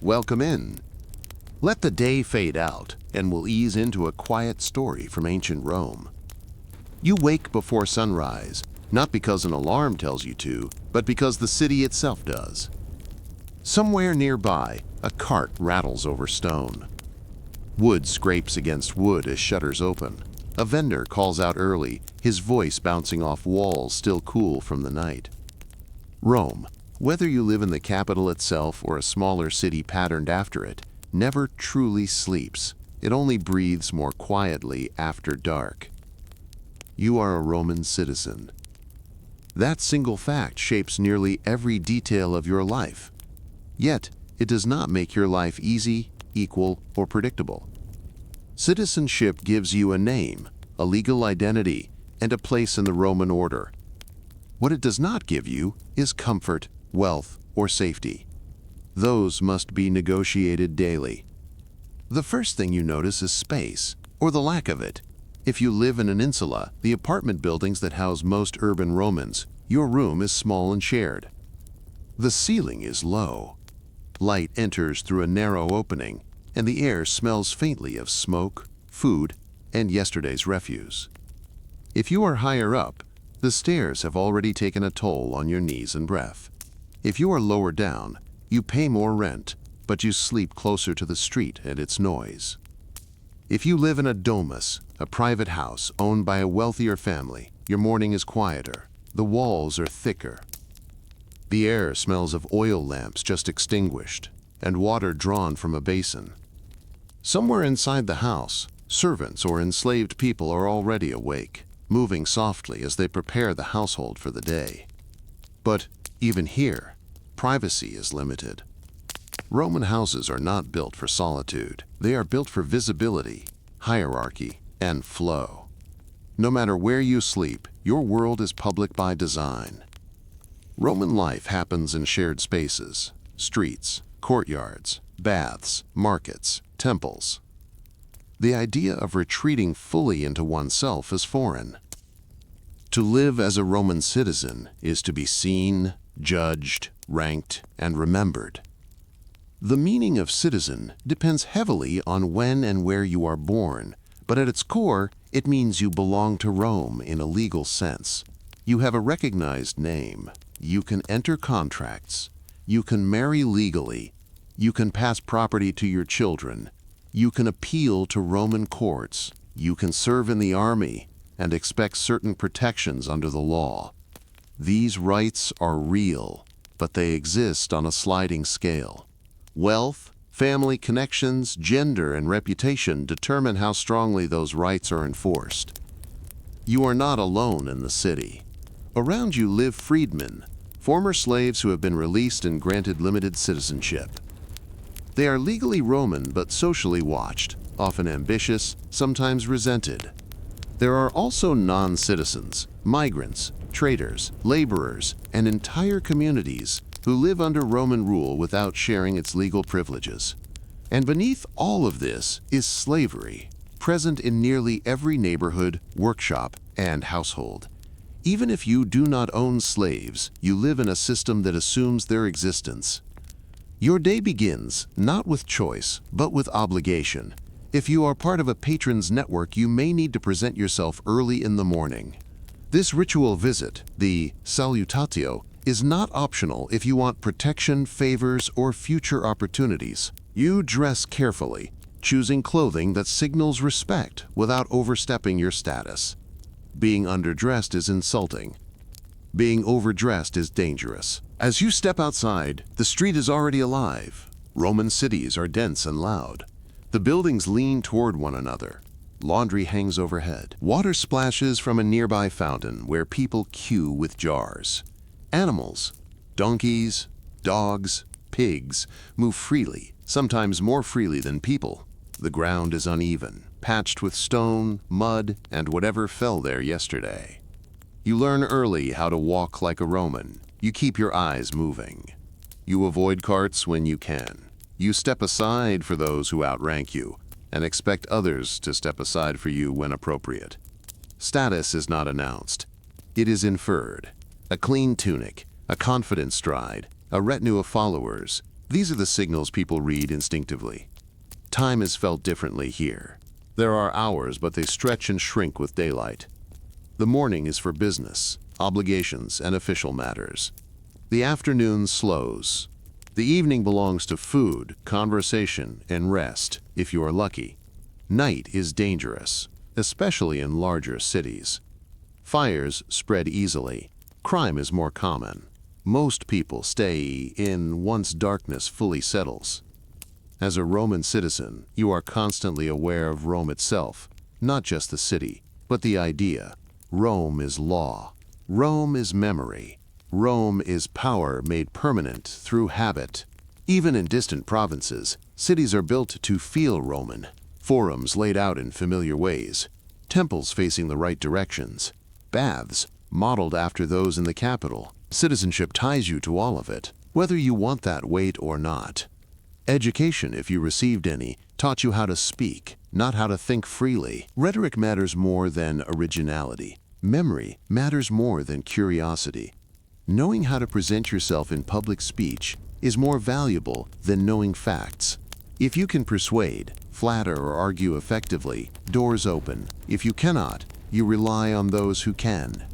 welcome in. Let the day fade out, and we'll ease into a quiet story from ancient Rome. You wake before sunrise, not because an alarm tells you to, but because the city itself does. Somewhere nearby, a cart rattles over stone. Wood scrapes against wood as shutters open. A vendor calls out early, his voice bouncing off walls still cool from the night. Rome, whether you live in the capital itself or a smaller city patterned after it, never truly sleeps. It only breathes more quietly after dark. You are a Roman citizen. That single fact shapes nearly every detail of your life. Yet, it does not make your life easy, equal, or predictable. Citizenship gives you a name, a legal identity, and a place in the Roman order. What it does not give you is comfort, wealth, or safety. Those must be negotiated daily. The first thing you notice is space, or the lack of it. If you live in an insula, the apartment buildings that house most urban Romans, your room is small and shared. The ceiling is low. Light enters through a narrow opening, and the air smells faintly of smoke, food, and yesterday's refuse. If you are higher up, the stairs have already taken a toll on your knees and breath. If you are lower down, you pay more rent, but you sleep closer to the street and its noise. If you live in a domus, a private house owned by a wealthier family, your morning is quieter. The walls are thicker. The air smells of oil lamps just extinguished and water drawn from a basin. Somewhere inside the house, servants or enslaved people are already awake, moving softly as they prepare the household for the day. But even here, privacy is limited. Roman houses are not built for solitude. They are built for visibility, hierarchy, and flow. No matter where you sleep, your world is public by design. Roman life happens in shared spaces, streets, courtyards, baths, markets, temples. The idea of retreating fully into oneself is foreign. To live as a Roman citizen is to be seen, judged, ranked, and remembered. The meaning of citizen depends heavily on when and where you are born, but at its core, it means you belong to Rome in a legal sense. You have a recognized name. You can enter contracts. You can marry legally. You can pass property to your children. You can appeal to Roman courts. You can serve in the army and expect certain protections under the law. These rights are real, but they exist on a sliding scale. Wealth, family connections, gender, and reputation determine how strongly those rights are enforced. You are not alone in the city. Around you live freedmen, former slaves who have been released and granted limited citizenship. They are legally Roman but socially watched, often ambitious, sometimes resented. There are also non-citizens, migrants, traders, laborers, and entire communities who live under Roman rule without sharing its legal privileges. And beneath all of this is slavery, present in nearly every neighborhood, workshop, and household. Even if you do not own slaves, you live in a system that assumes their existence. Your day begins not with choice, but with obligation. If you are part of a patron's network, you may need to present yourself early in the morning. This ritual visit, the salutatio, is not optional if you want protection, favors, or future opportunities. You dress carefully, choosing clothing that signals respect without overstepping your status. Being underdressed is insulting. Being overdressed is dangerous. As you step outside, the street is already alive. Roman cities are dense and loud. The buildings lean toward one another. Laundry hangs overhead. Water splashes from a nearby fountain where people queue with jars. Animals, donkeys, dogs, pigs, move freely, sometimes more freely than people. The ground is uneven, patched with stone, mud, and whatever fell there yesterday. You learn early how to walk like a Roman. You keep your eyes moving. You avoid carts when you can. You step aside for those who outrank you, and expect others to step aside for you when appropriate. Status is not announced. It is inferred. A clean tunic, a confident stride, a retinue of followers. These are the signals people read instinctively. Time is felt differently here. There are hours, but they stretch and shrink with daylight. The morning is for business, obligations, and official matters. The afternoon slows. The evening belongs to food, conversation, and rest, if you are lucky. Night is dangerous, especially in larger cities. Fires spread easily. Crime is more common. Most people stay in once darkness fully settles. As a Roman citizen, you are constantly aware of Rome itself, not just the city, but the idea. Rome is law. Rome is memory. Rome is power made permanent through habit. Even in distant provinces, cities are built to feel Roman. Forums laid out in familiar ways. Temples facing the right directions. Baths modeled after those in the capital. Citizenship ties you to all of it, whether you want that weight or not. Education, if you received any, taught you how to speak, not how to think freely. Rhetoric matters more than originality. Memory matters more than curiosity. Knowing how to present yourself in public speech is more valuable than knowing facts. If you can persuade, flatter, or argue effectively, doors open. If you cannot, you rely on those who can.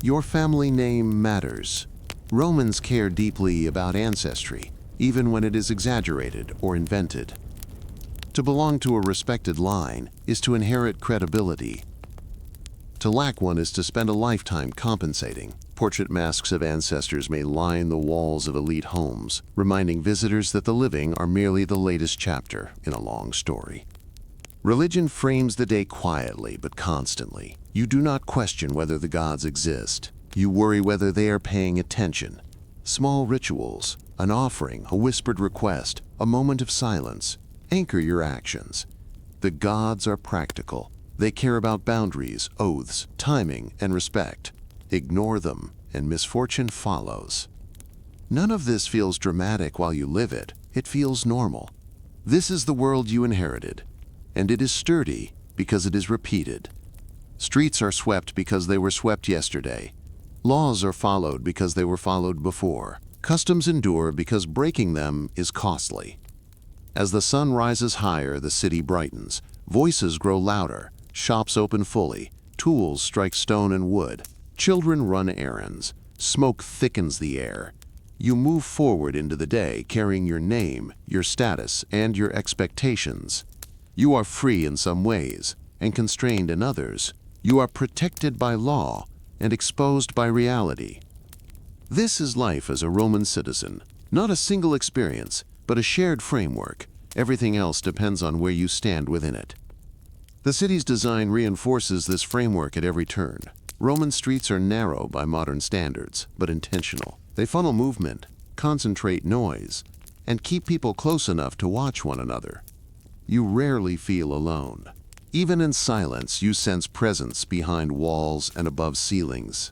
Your family name matters. Romans care deeply about ancestry, even when it is exaggerated or invented. To belong to a respected line is to inherit credibility. To lack one is to spend a lifetime compensating. Portrait masks of ancestors may line the walls of elite homes, reminding visitors that the living are merely the latest chapter in a long story. Religion frames the day quietly but constantly. You do not question whether the gods exist. You worry whether they are paying attention. Small rituals, an offering, a whispered request, a moment of silence, anchor your actions. The gods are practical. They care about boundaries, oaths, timing, and respect. Ignore them, and misfortune follows. None of this feels dramatic while you live it. It feels normal. This is the world you inherited, and it is sturdy because it is repeated. Streets are swept because they were swept yesterday. Laws are followed because they were followed before. Customs endure because breaking them is costly. As the sun rises higher, the city brightens. Voices grow louder. Shops open fully. Tools strike stone and wood. Children run errands. Smoke thickens the air. You move forward into the day carrying your name, your status, and your expectations. You are free in some ways and constrained in others. You are protected by law and exposed by reality. This is life as a Roman citizen, not a single experience, but a shared framework. Everything else depends on where you stand within it. The city's design reinforces this framework at every turn. Roman streets are narrow by modern standards, but intentional. They funnel movement, concentrate noise, and keep people close enough to watch one another. You rarely feel alone. Even in silence, you sense presence behind walls and above ceilings.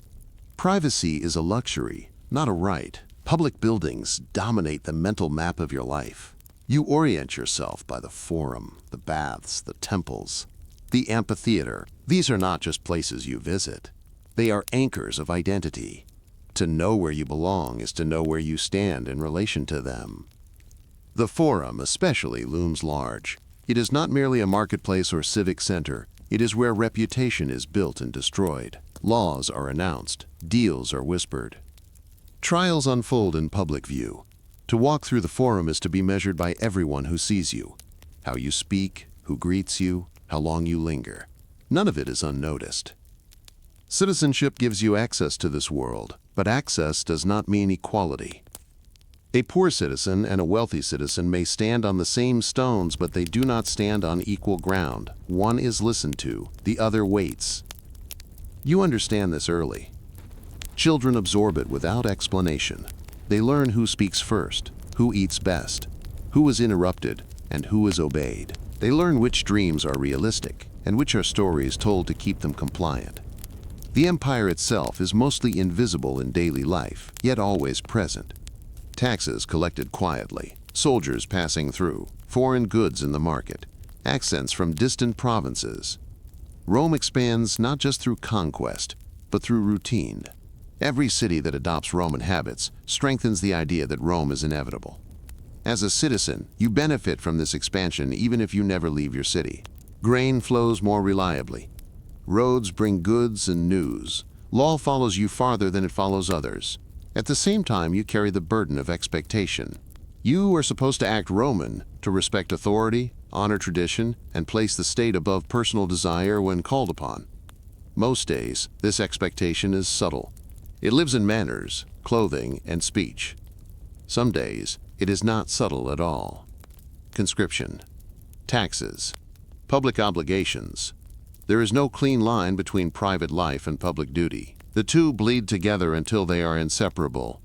Privacy is a luxury, not a right. Public buildings dominate the mental map of your life. You orient yourself by the forum, the baths, the temples, the amphitheater. These are not just places you visit. They are anchors of identity. To know where you belong is to know where you stand in relation to them. The forum especially looms large. It is not merely a marketplace or civic center. It is where reputation is built and destroyed. Laws are announced. Deals are whispered. Trials unfold in public view. To walk through the forum is to be measured by everyone who sees you. How you speak, who greets you, how long you linger. None of it is unnoticed. Citizenship gives you access to this world, but access does not mean equality. A poor citizen and a wealthy citizen may stand on the same stones, but they do not stand on equal ground. One is listened to, the other waits. You understand this early. Children absorb it without explanation. They learn who speaks first, who eats best, who is interrupted, and who is obeyed. They learn which dreams are realistic and which are stories told to keep them compliant. The empire itself is mostly invisible in daily life, yet always present. Taxes collected quietly, soldiers passing through, foreign goods in the market, accents from distant provinces. Rome expands not just through conquest, but through routine. Every city that adopts Roman habits strengthens the idea that Rome is inevitable. As a citizen, you benefit from this expansion even if you never leave your city. Grain flows more reliably. Roads bring goods and news. Law follows you farther than it follows others. At the same time, you carry the burden of expectation. You are supposed to act Roman, to respect authority, honor tradition, and place the state above personal desire when called upon. Most days, this expectation is subtle. It lives in manners, clothing, and speech. Some days, it is not subtle at all. Conscription, taxes, public obligations. There is no clean line between private life and public duty. The two bleed together until they are inseparable.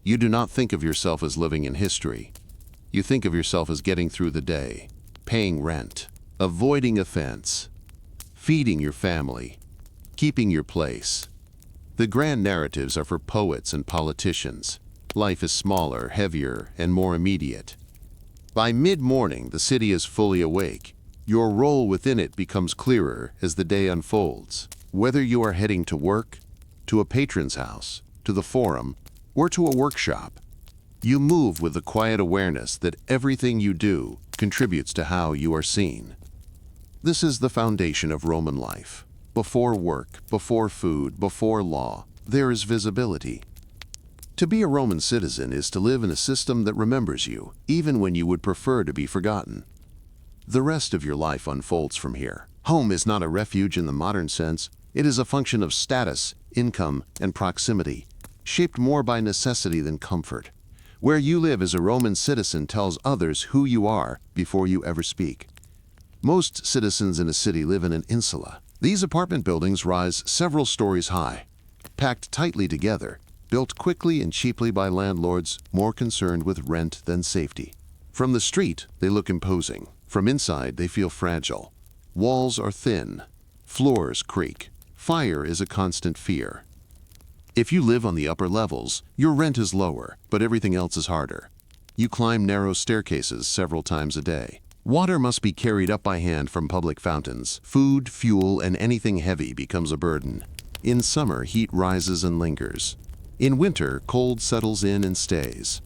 You do not think of yourself as living in history. You think of yourself as getting through the day, paying rent, avoiding offense, feeding your family, keeping your place. The grand narratives are for poets and politicians. Life is smaller, heavier, and more immediate. By mid-morning, the city is fully awake. Your role within it becomes clearer as the day unfolds. Whether you are heading to work, to a patron's house, to the forum, or to a workshop, you move with the quiet awareness that everything you do contributes to how you are seen. This is the foundation of Roman life. Before work, before food, before law, there is visibility. To be a Roman citizen is to live in a system that remembers you, even when you would prefer to be forgotten. The rest of your life unfolds from here. Home is not a refuge in the modern sense. It is a function of status, income, and proximity, shaped more by necessity than comfort. Where you live as a Roman citizen tells others who you are before you ever speak. Most citizens in a city live in an insula. These apartment buildings rise several stories high, packed tightly together, built quickly and cheaply by landlords more concerned with rent than safety. From the street, they look imposing. From inside, they feel fragile. Walls are thin. Floors creak. Fire is a constant fear. If you live on the upper levels, your rent is lower, but everything else is harder. You climb narrow staircases several times a day. Water must be carried up by hand from public fountains. Food, fuel, and anything heavy becomes a burden. In summer, heat rises and lingers. In winter, cold settles in and stays.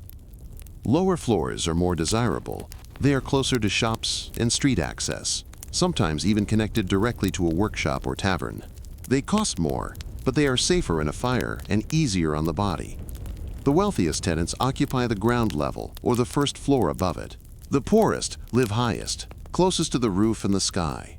Lower floors are more desirable. They are closer to shops and street access, sometimes even connected directly to a workshop or tavern. They cost more, but they are safer in a fire and easier on the body. The wealthiest tenants occupy the ground level or the first floor above it. The poorest live highest, closest to the roof and the sky.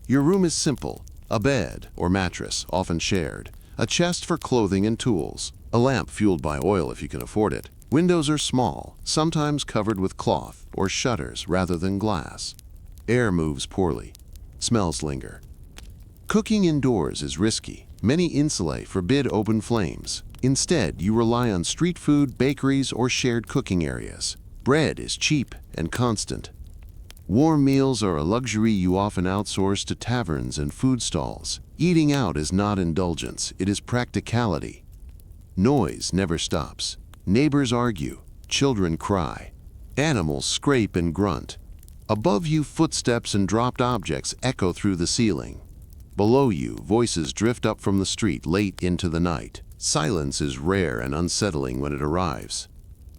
Your room is simple: a bed or mattress, often shared, a chest for clothing and tools, a lamp fueled by oil if you can afford it. Windows are small, sometimes covered with cloth or shutters rather than glass. Air moves poorly. Smells linger. Cooking indoors is risky. Many insulae forbid open flames. Instead, you rely on street food, bakeries, or shared cooking areas. Bread is cheap and constant. Warm meals are a luxury you often outsource to taverns and food stalls. Eating out is not indulgence, it is practicality. Noise never stops. Neighbors argue, children cry, animals scrape and grunt. Above you, footsteps and dropped objects echo through the ceiling. Below you, voices drift up from the street late into the night. Silence is rare and unsettling when it arrives.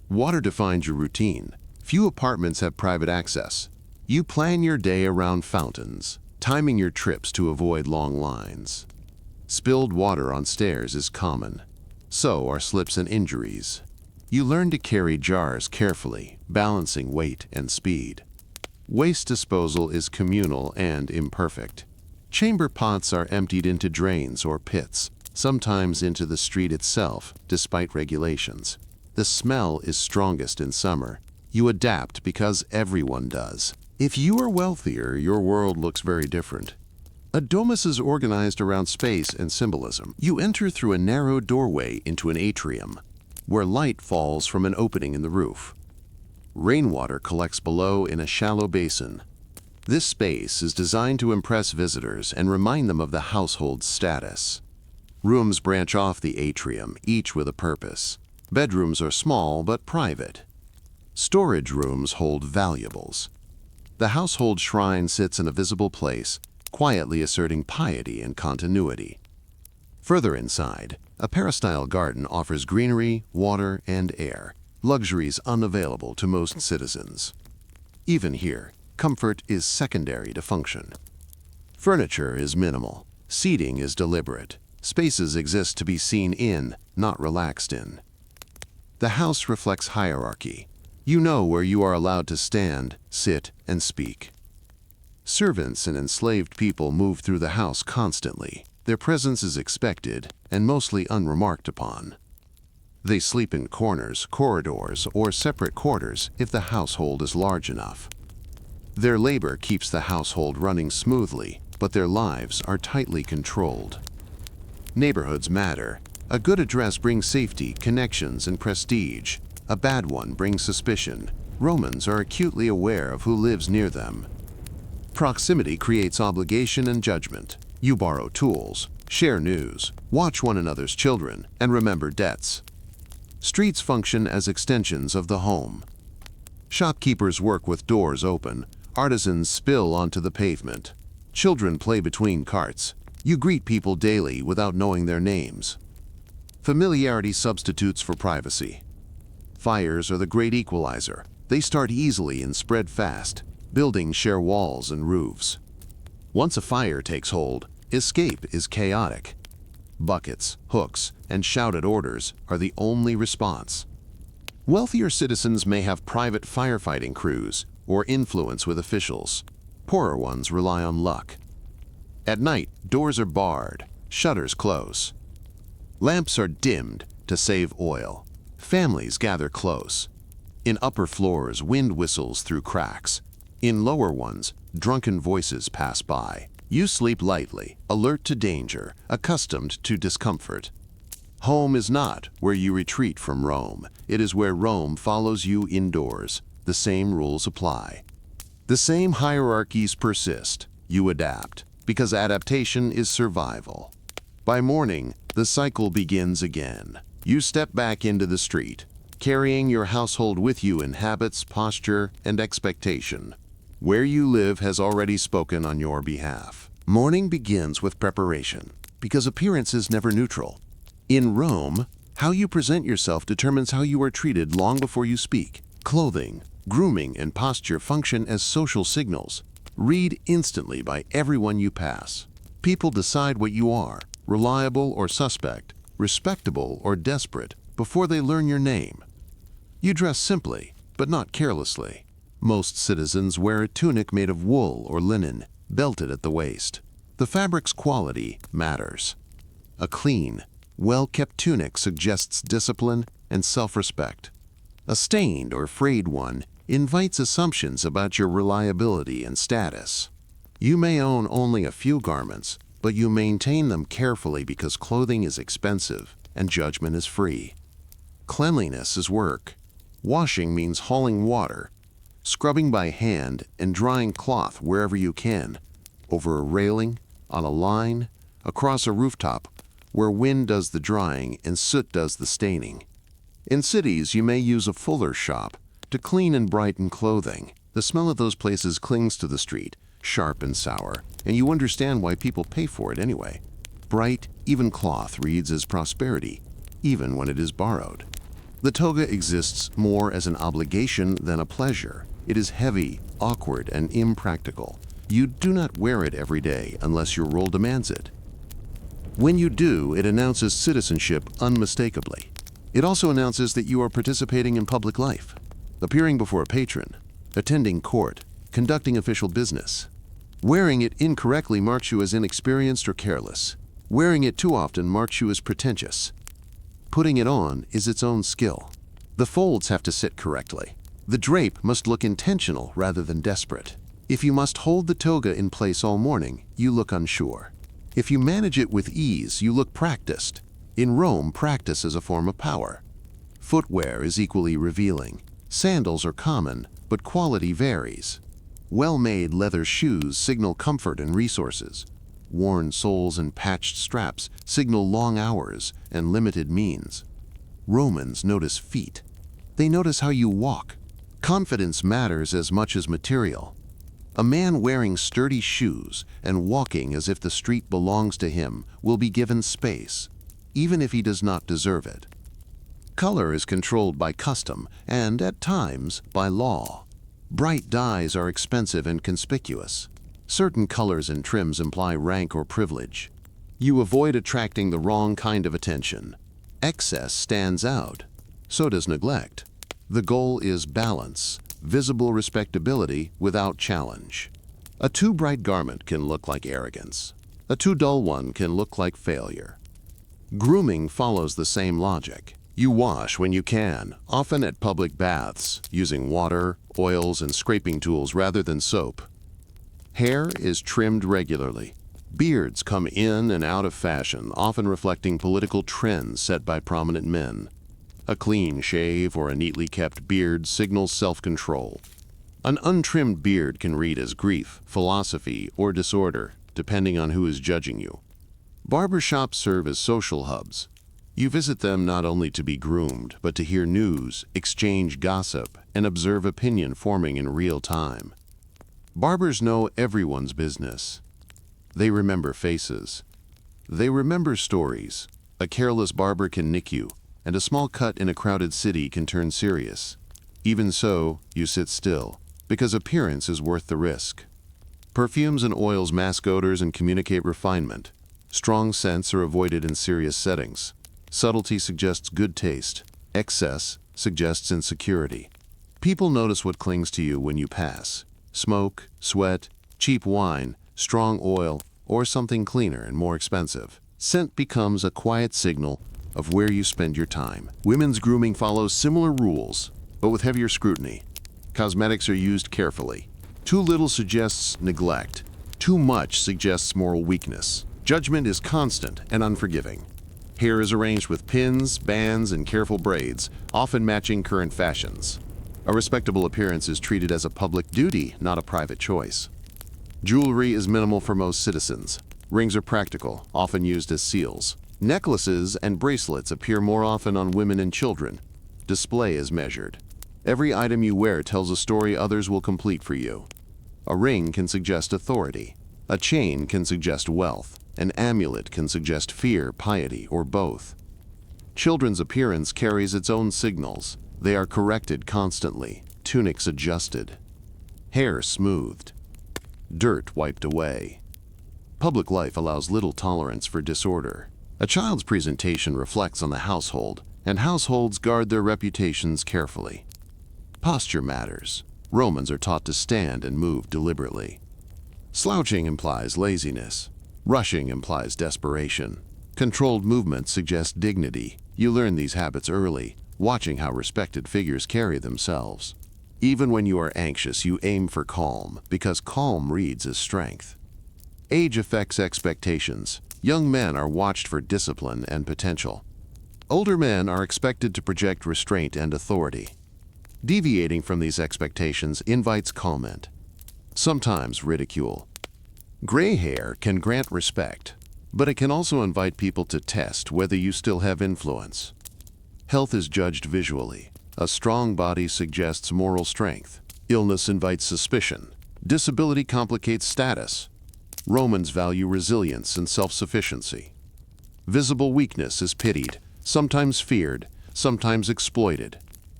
Water defines your routine. Few apartments have private access. You plan your day around fountains, timing your trips to avoid long lines. Spilled water on stairs is common. So are slips and injuries. You learn to carry jars carefully, balancing weight and speed. Waste disposal is communal and imperfect. Chamber pots are emptied into drains or pits, sometimes into the street itself, despite regulations. The smell is strongest in summer. You adapt because everyone does. If you are wealthier, your world looks very different. A domus is organized around space and symbolism. You enter through a narrow doorway into an atrium, where light falls from an opening in the roof. Rainwater collects below in a shallow basin. This space is designed to impress visitors and remind them of the household's status. Rooms branch off the atrium, each with a purpose. Bedrooms are small but private. Storage rooms hold valuables. The household shrine sits in a visible place, quietly asserting piety and continuity. Further inside, a peristyle garden offers greenery, water, and air. luxuries unavailable to most citizens. Even here, comfort is secondary to function. Furniture is minimal, seating is deliberate, spaces exist to be seen in, not relaxed in. The house reflects hierarchy. You know where you are allowed to stand, sit, and speak. Servants and enslaved people move through the house constantly. Their presence is expected and mostly unremarked upon. They sleep in corners, corridors, or separate quarters if the household is large enough. Their labor keeps the household running smoothly, but their lives are tightly controlled. Neighborhoods matter. A good address brings safety, connections, and prestige. A bad one brings suspicion. Romans are acutely aware of who lives near them. Proximity creates obligation and judgment. You borrow tools, share news, watch one another's children, and remember debts. Streets function as extensions of the home. Shopkeepers work with doors open. Artisans spill onto the pavement. Children play between carts. You greet people daily without knowing their names. Familiarity substitutes for privacy. Fires are the great equalizer. They start easily and spread fast. Buildings share walls and roofs. Once a fire takes hold, escape is chaotic. Buckets, hooks, and shouted orders are the only response. Wealthier citizens may have private firefighting crews or influence with officials. Poorer ones rely on luck. At night, doors are barred, shutters close. Lamps are dimmed to save oil. Families gather close. In upper floors, wind whistles through cracks. In lower ones, drunken voices pass by. You sleep lightly, alert to danger, accustomed to discomfort. Home is not where you retreat from Rome. It is where Rome follows you indoors. The same rules apply. The same hierarchies persist. You adapt, because adaptation is survival. By morning, the cycle begins again. You step back into the street, carrying your household with you in habits, posture, and expectation. Where you live has already spoken on your behalf. Morning begins with preparation, because appearance is never neutral. In Rome, how you present yourself determines how you are treated long before you speak. Clothing, grooming, and posture function as social signals. Read instantly by everyone you pass. People decide what you are, reliable or suspect, respectable or desperate, before they learn your name. You dress simply, but not carelessly. Most citizens wear a tunic made of wool or linen, belted at the waist. The fabric's quality matters. A clean, well-kept tunic suggests discipline and self-respect. A stained or frayed one invites assumptions about your reliability and status. You may own only a few garments, but you maintain them carefully because clothing is expensive and judgment is free. Cleanliness is work. Washing means hauling water, scrubbing by hand, and drying cloth wherever you can, over a railing, on a line, across a rooftop, where wind does the drying and soot does the staining. In cities, you may use a fuller's shop to clean and brighten clothing. The smell of those places clings to the street, sharp and sour, and you understand why people pay for it anyway. Bright, even cloth reads as prosperity, even when it is borrowed. The toga exists more as an obligation than a pleasure. It is heavy, awkward, and impractical. You do not wear it every day unless your role demands it. When you do, it announces citizenship unmistakably. It also announces that you are participating in public life, appearing before a patron, attending court, conducting official business. Wearing it incorrectly marks you as inexperienced or careless. Wearing it too often marks you as pretentious. Putting it on is its own skill. The folds have to sit correctly. The drape must look intentional rather than desperate. If you must hold the toga in place all morning, you look unsure. If you manage it with ease, you look practiced. In Rome, practice is a form of power. Footwear is equally revealing. Sandals are common, but quality varies. Well-made leather shoes signal comfort and resources. Worn soles and patched straps signal long hours and limited means. Romans notice feet. They notice how you walk. Confidence matters as much as material. A man wearing sturdy shoes and walking as if the street belongs to him will be given space, even if he does not deserve it. Color is controlled by custom and, at times, by law. Bright dyes are expensive and conspicuous. Certain colors and trims imply rank or privilege. You avoid attracting the wrong kind of attention. Excess stands out. So does neglect. The goal is balance, visible respectability without challenge. A too bright garment can look like arrogance. A too dull one can look like failure. Grooming follows the same logic. You wash when you can, often at public baths, using water, oils, and scraping tools rather than soap. Hair is trimmed regularly. Beards come in and out of fashion, often reflecting political trends set by prominent men. A clean shave or a neatly kept beard signals self-control. An untrimmed beard can read as grief, philosophy, or disorder, depending on who is judging you. Barbershops serve as social hubs. You visit them not only to be groomed, but to hear news, exchange gossip, and observe opinion forming in real time. Barbers know everyone's business. They remember faces. They remember stories. A careless barber can nick you, and a small cut in a crowded city can turn serious. Even so, you sit still, because appearance is worth the risk. Perfumes and oils mask odors and communicate refinement. Strong scents are avoided in serious settings. Subtlety suggests good taste. Excess suggests insecurity. People notice what clings to you when you pass. Smoke, sweat, cheap wine, strong oil, or something cleaner and more expensive. Scent becomes a quiet signal of where you spend your time. Women's grooming follows similar rules, but with heavier scrutiny. Cosmetics are used carefully. Too little suggests neglect. Too much suggests moral weakness. Judgment is constant and unforgiving. Hair is arranged with pins, bands, and careful braids, often matching current fashions. A respectable appearance is treated as a public duty, not a private choice. Jewelry is minimal for most citizens. Rings are practical, often used as seals. Necklaces and bracelets appear more often on women and children. Display is measured. Every item you wear tells a story others will complete for you. A ring can suggest authority. A chain can suggest wealth. An amulet can suggest fear, piety, or both. Children's appearance carries its own signals. They are corrected constantly, tunics adjusted, hair smoothed, dirt wiped away. Public life allows little tolerance for disorder. A child's presentation reflects on the household, and households guard their reputations carefully. Posture matters. Romans are taught to stand and move deliberately. Slouching implies laziness. Rushing implies desperation. Controlled movement suggests dignity. You learn these habits early, watching how respected figures carry themselves. Even when you are anxious, you aim for calm, because calm reads as strength. Age affects expectations. Young men are watched for discipline and potential. Older men are expected to project restraint and authority. Deviating from these expectations invites comment, sometimes ridicule. Gray hair can grant respect, but it can also invite people to test whether you still have influence. Health is judged visually. A strong body suggests moral strength. Illness invites suspicion. Disability complicates status. Romans value resilience and self-sufficiency. Visible weakness is pitied, sometimes feared, sometimes exploited.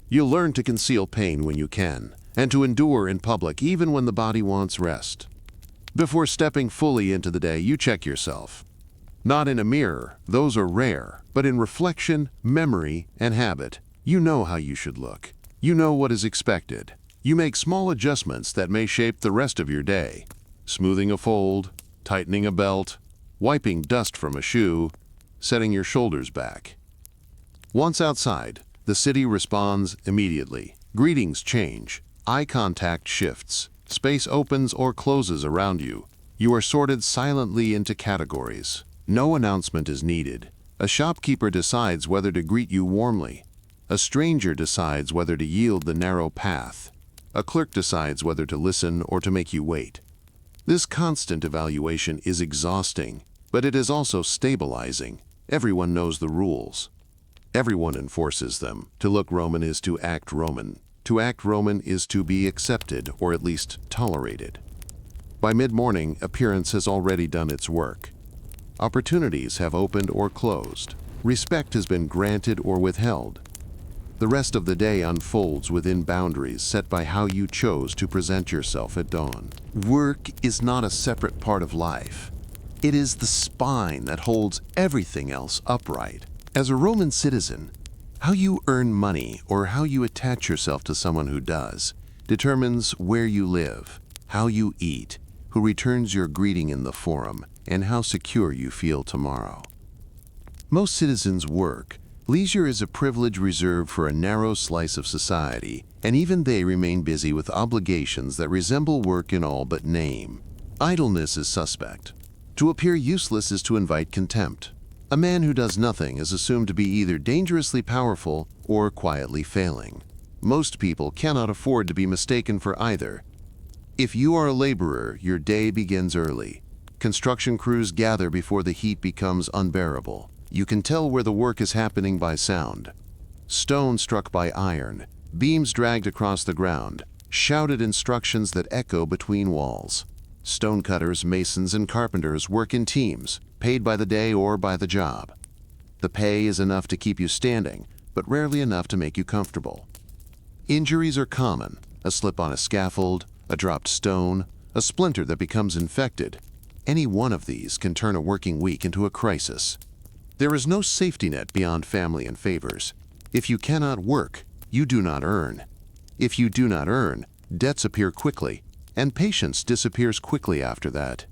You learn to conceal pain when you can, and to endure in public even when the body wants rest. Before stepping fully into the day, you check yourself. Not in a mirror, those are rare, but in reflection, memory, and habit. You know how you should look. You know what is expected. You make small adjustments that may shape the rest of your day. Smoothing a fold, tightening a belt, wiping dust from a shoe, setting your shoulders back. Once outside, the city responds immediately. Greetings change. Eye contact shifts. Space opens or closes around you. You are sorted silently into categories. No announcement is needed. A shopkeeper decides whether to greet you warmly. A stranger decides whether to yield the narrow path. A clerk decides whether to listen or to make you wait. This constant evaluation is exhausting, but it is also stabilizing. Everyone knows the rules. Everyone enforces them. To look Roman is to act Roman. To act Roman is to be accepted or at least tolerated. By mid-morning, appearance has already done its work. Opportunities have opened or closed. Respect has been granted or withheld. The rest of the day unfolds within boundaries set by how you chose to present yourself at dawn. Work is not a separate part of life. It is the spine that holds everything else upright. As a Roman citizen, how you earn money or how you attach yourself to someone who does determines where you live, how you eat, who returns your greeting in the forum, and how secure you feel tomorrow. Most citizens work. Leisure is a privilege reserved for a narrow slice of society, and even they remain busy with obligations that resemble work in all but name. Idleness is suspect. To appear useless is to invite contempt. A man who does nothing is assumed to be either dangerously powerful or quietly failing. Most people cannot afford to be mistaken for either. If you are a laborer, your day begins early. Construction crews gather before the heat becomes unbearable. You can tell where the work is happening by sound. Stone struck by iron, beams dragged across the ground, shouted instructions that echo between walls. Stonecutters, masons, and carpenters work in teams, paid by the day or by the job. The pay is enough to keep you standing, but rarely enough to make you comfortable. Injuries are common: a slip on a scaffold, a dropped stone, a splinter that becomes infected. Any one of these can turn a working week into a crisis. There is no safety net beyond family and favors. If you cannot work, you do not earn. If you do not earn, debts appear quickly, and patience disappears quickly after that.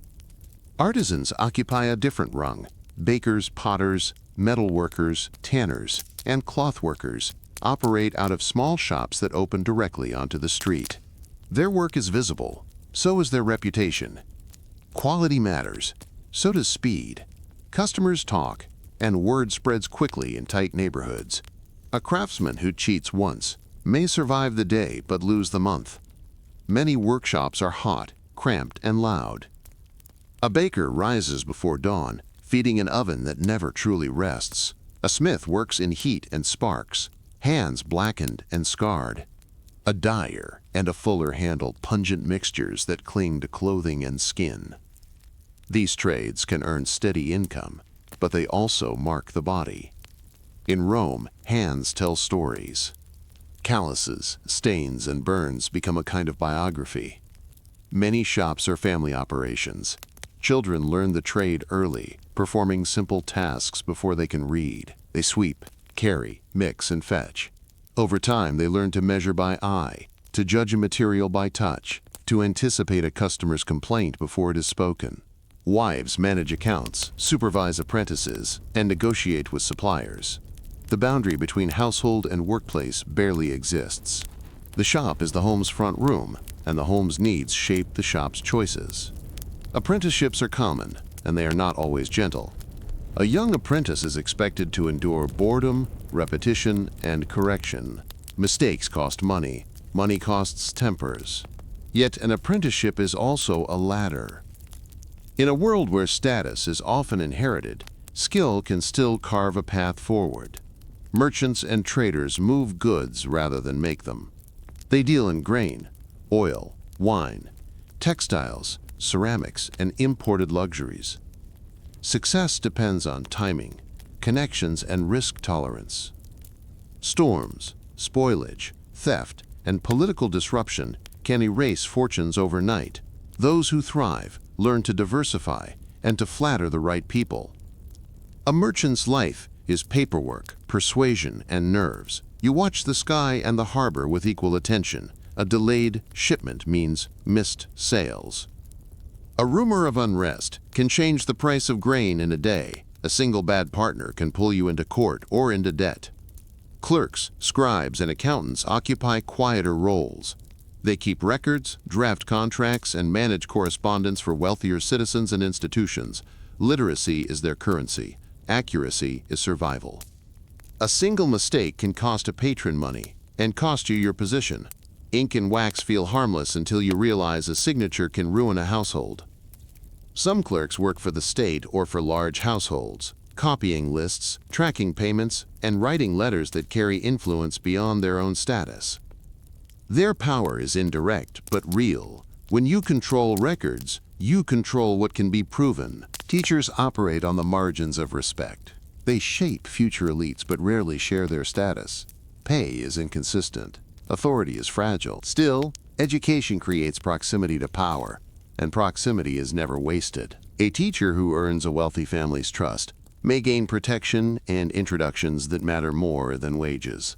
Artisans occupy a different rung. Bakers, potters, metal workers, tanners, and cloth workers operate out of small shops that open directly onto the street. Their work is visible, so is their reputation. Quality matters, so does speed. Customers talk, and word spreads quickly in tight neighborhoods. A craftsman who cheats once may survive the day but lose the month. Many workshops are hot, cramped, and loud. A baker rises before dawn, feeding an oven that never truly rests. A smith works in heat and sparks, hands blackened and scarred. A dyer and a fuller handle pungent mixtures that cling to clothing and skin. These trades can earn steady income, but they also mark the body. In Rome, hands tell stories. Calluses, stains, and burns become a kind of biography. Many shops are family operations. Children learn the trade early, performing simple tasks before they can read. They sweep, carry, mix, and fetch. Over time, they learn to measure by eye, to judge a material by touch, to anticipate a customer's complaint before it is spoken. Wives manage accounts, supervise apprentices, and negotiate with suppliers. The boundary between household and workplace barely exists. The shop is the home's front room, and the home's needs shape the shop's choices. Apprenticeships are common, and they are not always gentle. A young apprentice is expected to endure boredom, repetition, and correction. Mistakes cost money. Money costs tempers. Yet an apprenticeship is also a ladder. In a world where status is often inherited, skill can still carve a path forward. Merchants and traders move goods rather than make them. They deal in grain, oil, wine, textiles, ceramics, and imported luxuries. Success depends on timing, connections, and risk tolerance. Storms, spoilage, theft, and political disruption can erase fortunes overnight. Those who thrive learn to diversify and to flatter the right people. A merchant's life is paperwork, persuasion, and nerves. You watch the sky and the harbor with equal attention. A delayed shipment means missed sales. A rumor of unrest can change the price of grain in a day. A single bad partner can pull you into court or into debt. Clerks, scribes, and accountants occupy quieter roles. They keep records, draft contracts, and manage correspondence for wealthier citizens and institutions. Literacy is their currency. Accuracy is survival. A single mistake can cost a patron money and cost you your position. Ink and wax feel harmless until you realize a signature can ruin a household. Some clerks work for the state or for large households, copying lists, tracking payments, and writing letters that carry influence beyond their own status. Their power is indirect but real. When you control records, you control what can be proven. Teachers operate on the margins of respect. They shape future elites but rarely share their status. Pay is inconsistent. Authority is fragile. Still, education creates proximity to power, and proximity is never wasted. A teacher who earns a wealthy family's trust may gain protection and introductions that matter more than wages.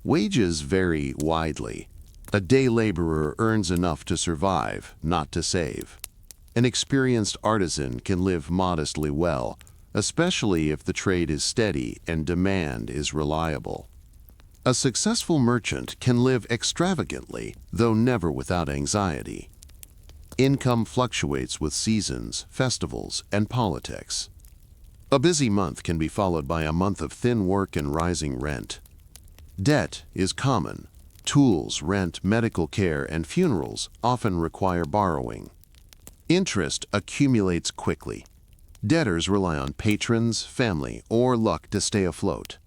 Wages vary widely. A day laborer earns enough to survive, not to save. An experienced artisan can live modestly well, especially if the trade is steady and demand is reliable. A successful merchant can live extravagantly, though never without anxiety. Income fluctuates with seasons, festivals, and politics. A busy month can be followed by a month of thin work and rising rent. Debt is common. Tools, rent, medical care, and funerals often require borrowing. Interest accumulates quickly. Debtors rely on patrons, family, or luck to stay afloat.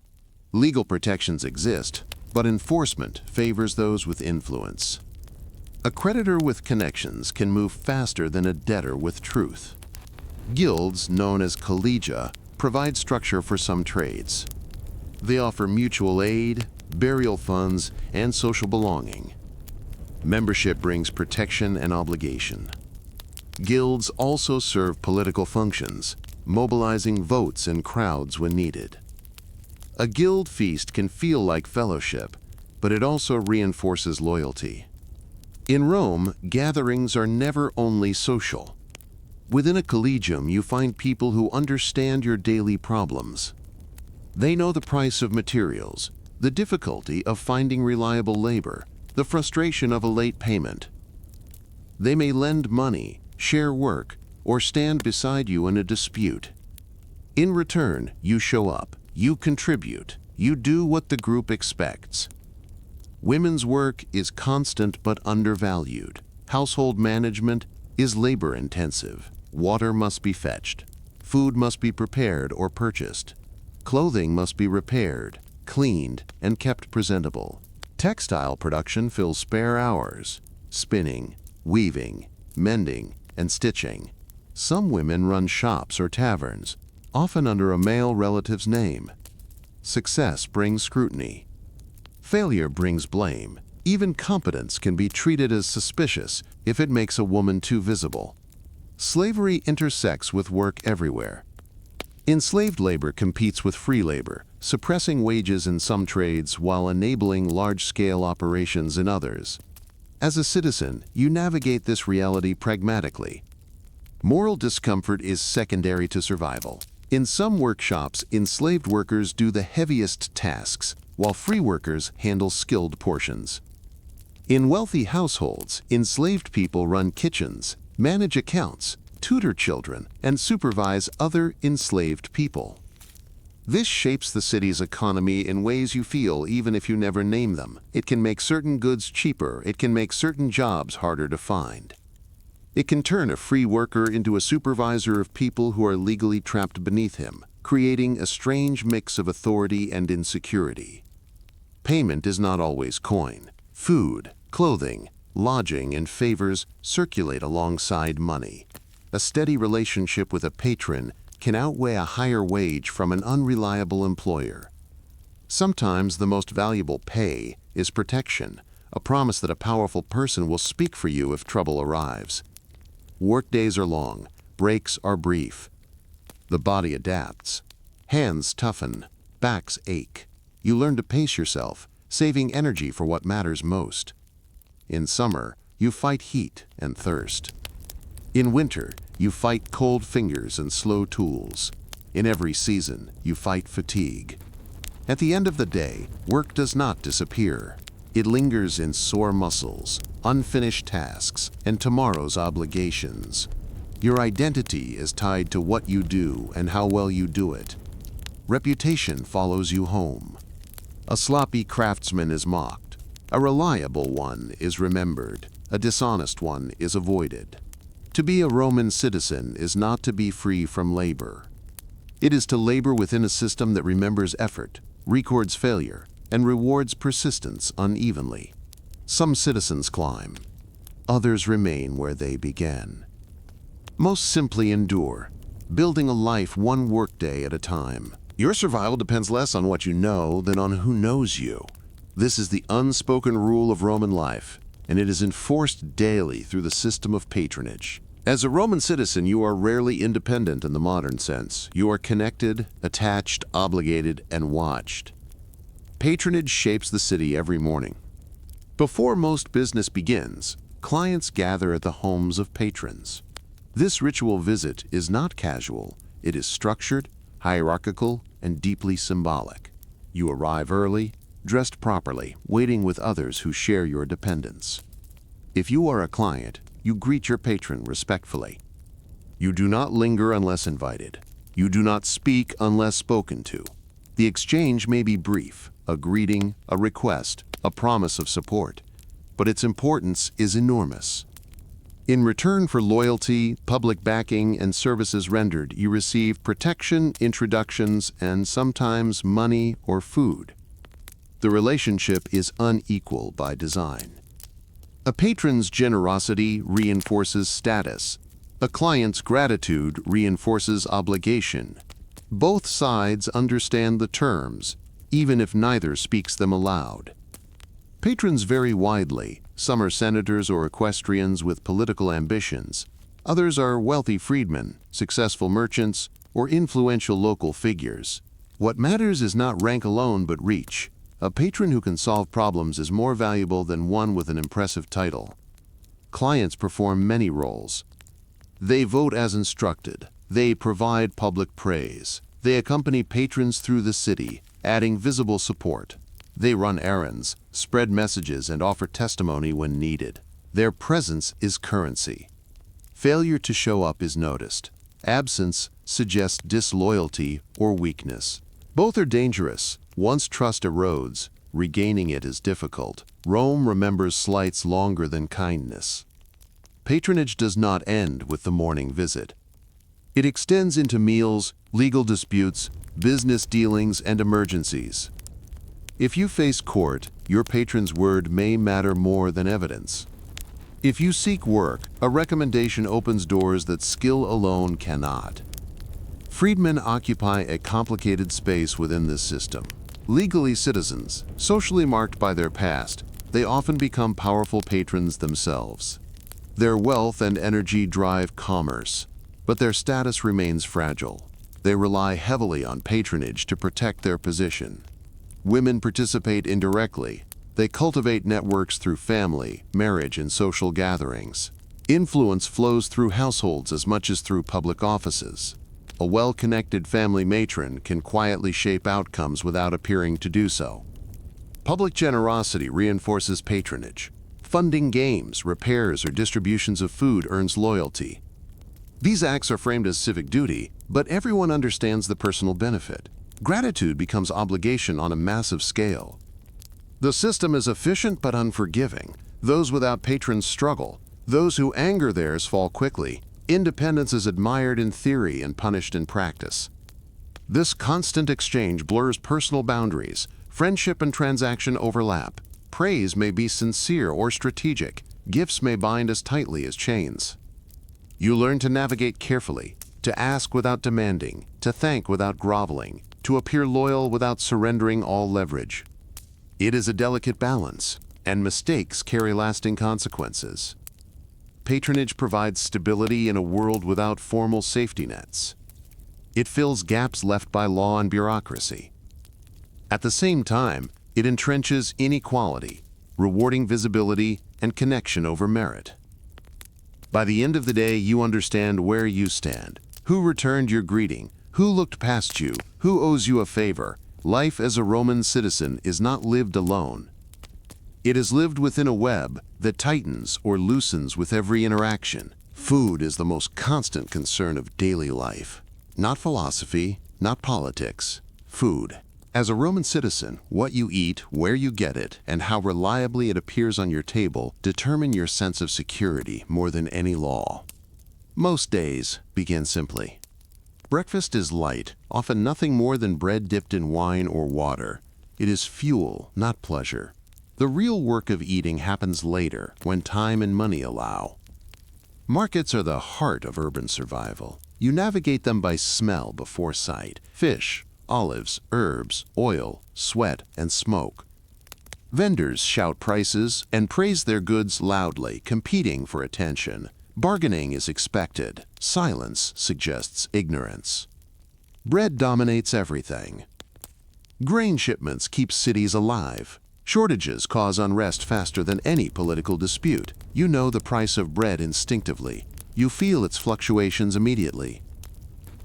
Legal protections exist, but enforcement favors those with influence. A creditor with connections can move faster than a debtor with truth. Guilds, known as collegia, provide structure for some trades. They offer mutual aid, burial funds, and social belonging. Membership brings protection and obligation. Guilds also serve political functions, mobilizing votes and crowds when needed. A guild feast can feel like fellowship, but it also reinforces loyalty. In Rome, gatherings are never only social. Within a collegium, you find people who understand your daily problems. They know the price of materials, the difficulty of finding reliable labor, the frustration of a late payment. They may lend money, share work, or stand beside you in a dispute. In return, you show up, you contribute, you do what the group expects. Women's work is constant but undervalued. Household management is labor-intensive. Water must be fetched. Food must be prepared or purchased. Clothing must be repaired, cleaned, and kept presentable. Textile production fills spare hours. Spinning, weaving, mending, and stitching. Some women run shops or taverns, often under a male relative's name. Success brings scrutiny. Failure brings blame. Even competence can be treated as suspicious if it makes a woman too visible. Slavery intersects with work everywhere. Enslaved labor competes with free labor, suppressing wages in some trades while enabling large-scale operations in others. As a citizen, you navigate this reality pragmatically. Moral discomfort is secondary to survival. In some workshops, enslaved workers do the heaviest tasks, while free workers handle skilled portions. In wealthy households, enslaved people run kitchens, manage accounts, tutor children, and supervise other enslaved people. This shapes the city's economy in ways you feel even if you never name them. It can make certain goods cheaper. It can make certain jobs harder to find. It can turn a free worker into a supervisor of people who are legally trapped beneath him, creating a strange mix of authority and insecurity. Payment is not always coin. Food, clothing, lodging, and favors circulate alongside money. A steady relationship with a patron can outweigh a higher wage from an unreliable employer. Sometimes the most valuable pay is protection, a promise that a powerful person will speak for you if trouble arrives. Workdays are long, breaks are brief. The body adapts. Hands toughen, backs ache. You learn to pace yourself, saving energy for what matters most. In summer, you fight heat and thirst. In winter, you fight cold fingers and slow tools. In every season, you fight fatigue. At the end of the day, work does not disappear. It lingers in sore muscles, unfinished tasks, and tomorrow's obligations. Your identity is tied to what you do and how well you do it. Reputation follows you home. A sloppy craftsman is mocked. A reliable one is remembered. A dishonest one is avoided. To be a Roman citizen is not to be free from labor. It is to labor within a system that remembers effort, records failure, and rewards persistence unevenly. Some citizens climb. Others remain where they began. Most simply endure, building a life one workday at a time. Your survival depends less on what you know than on who knows you. This is the unspoken rule of Roman life, and it is enforced daily through the system of patronage. As a Roman citizen, you are rarely independent in the modern sense. You are connected, attached, obligated, and watched. Patronage shapes the city every morning. Before most business begins, clients gather at the homes of patrons. This ritual visit is not casual. It is structured, hierarchical, and deeply symbolic. You arrive early, dressed properly, waiting with others who share your dependence. If you are a client, you greet your patron respectfully. You do not linger unless invited. You do not speak unless spoken to. The exchange may be brief, a greeting, a request, a promise of support, but its importance is enormous. In return for loyalty, public backing, and services rendered, you receive protection, introductions, and sometimes money or food. The relationship is unequal by design. A patron's generosity reinforces status. A client's gratitude reinforces obligation. Both sides understand the terms, even if neither speaks them aloud. Patrons vary widely. Some are senators or equestrians with political ambitions. Others are wealthy freedmen, successful merchants, or influential local figures. What matters is not rank alone but reach. A patron who can solve problems is more valuable than one with an impressive title. Clients perform many roles. They vote as instructed. They provide public praise. They accompany patrons through the city, adding visible support. They run errands, spread messages, and offer testimony when needed. Their presence is currency. Failure to show up is noticed. Absence suggests disloyalty or weakness. Both are dangerous. Once trust erodes, regaining it is difficult. Rome remembers slights longer than kindness. Patronage does not end with the morning visit. It extends into meals, legal disputes, business dealings, and emergencies. If you face court, your patron's word may matter more than evidence. If you seek work, a recommendation opens doors that skill alone cannot. Freedmen occupy a complicated space within this system. Legally citizens, socially marked by their past, they often become powerful patrons themselves. Their wealth and energy drive commerce, but their status remains fragile. They rely heavily on patronage to protect their position. Women participate indirectly. They cultivate networks through family, marriage, and social gatherings. Influence flows through households as much as through public offices. A well-connected family matron can quietly shape outcomes without appearing to do so. Public generosity reinforces patronage. Funding games, repairs, or distributions of food earns loyalty. These acts are framed as civic duty, but everyone understands the personal benefit. Gratitude becomes obligation on a massive scale. The system is efficient but unforgiving. Those without patrons struggle. Those who anger theirs fall quickly. Independence is admired in theory and punished in practice. This constant exchange blurs personal boundaries. Friendship and transaction overlap. Praise may be sincere or strategic. Gifts may bind as tightly as chains. You learn to navigate carefully, to ask without demanding, to thank without groveling, to appear loyal without surrendering all leverage. It is a delicate balance, and mistakes carry lasting consequences. Patronage provides stability in a world without formal safety nets. It fills gaps left by law and bureaucracy. At the same time, it entrenches inequality, rewarding visibility and connection over merit. By the end of the day, you understand where you stand, who returned your greeting, who looked past you, who owes you a favor. Life as a Roman citizen is not lived alone. It is lived within a web that tightens or loosens with every interaction. Food is the most constant concern of daily life. Not philosophy, not politics. Food. As a Roman citizen, what you eat, where you get it, and how reliably it appears on your table determine your sense of security more than any law. Most days begin simply. Breakfast is light, often nothing more than bread dipped in wine or water. It is fuel, not pleasure. The real work of eating happens later, when time and money allow. Markets are the heart of urban survival. You navigate them by smell before sight. Fish, olives, herbs, oil, sweat, and smoke. Vendors shout prices and praise their goods loudly, competing for attention. Bargaining is expected. Silence suggests ignorance. Bread dominates everything. Grain shipments keep cities alive. Shortages cause unrest faster than any political dispute. You know the price of bread instinctively. You feel its fluctuations immediately.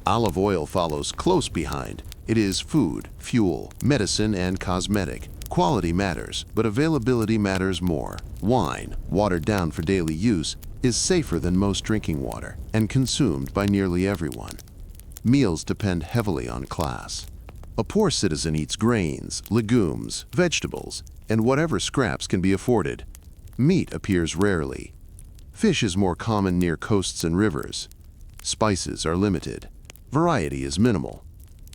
Olive oil follows close behind. It is food, fuel, medicine, and cosmetic. Quality matters, but availability matters more. Wine, watered down for daily use, is safer than most drinking water and consumed by nearly everyone. Meals depend heavily on class. A poor citizen eats grains, legumes, vegetables, and whatever scraps can be afforded. Meat appears rarely. Fish is more common near coasts and rivers. Spices are limited. Variety is minimal.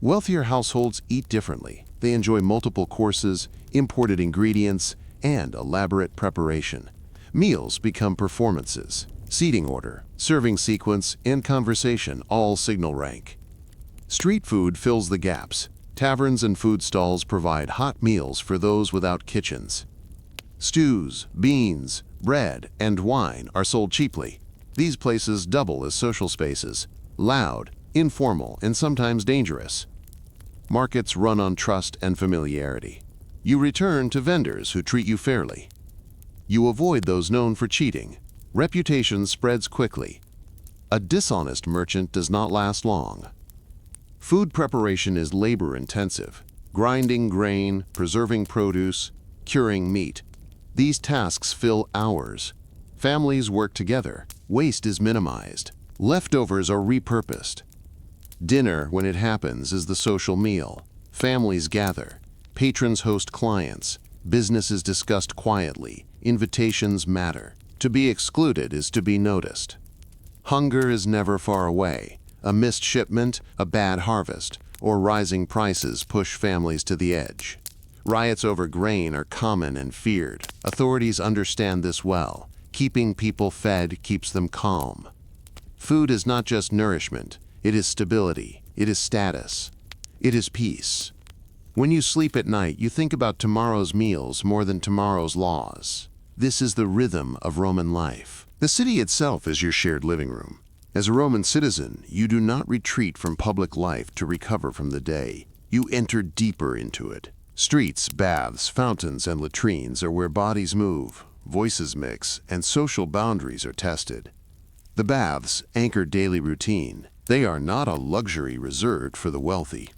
Wealthier households eat differently. They enjoy multiple courses, imported ingredients, and elaborate preparation. Meals become performances. Seating order, serving sequence, and conversation all signal rank. Street food fills the gaps. Taverns and food stalls provide hot meals for those without kitchens. Stews, beans, bread, and wine are sold cheaply. These places double as social spaces, loud, informal, and sometimes dangerous. Markets run on trust and familiarity. You return to vendors who treat you fairly. You avoid those known for cheating. Reputation spreads quickly. A dishonest merchant does not last long. Food preparation is labor-intensive. Grinding grain, preserving produce, curing meat. These tasks fill hours. Families work together. Waste is minimized. Leftovers are repurposed. Dinner, when it happens, is the social meal. Families gather. Patrons host clients. Business is discussed quietly. Invitations matter. To be excluded is to be noticed. Hunger is never far away. A missed shipment, a bad harvest, or rising prices push families to the edge. Riots over grain are common and feared. Authorities understand this well. Keeping people fed keeps them calm. Food is not just nourishment. It is stability. It is status. It is peace. When you sleep at night, you think about tomorrow's meals more than tomorrow's laws. This is the rhythm of Roman life. The city itself is your shared living room. As a Roman citizen, you do not retreat from public life to recover from the day. You enter deeper into it. Streets, baths, fountains, and latrines are where bodies move, voices mix, and social boundaries are tested. The baths anchor daily routine. They are not a luxury reserved for the wealthy.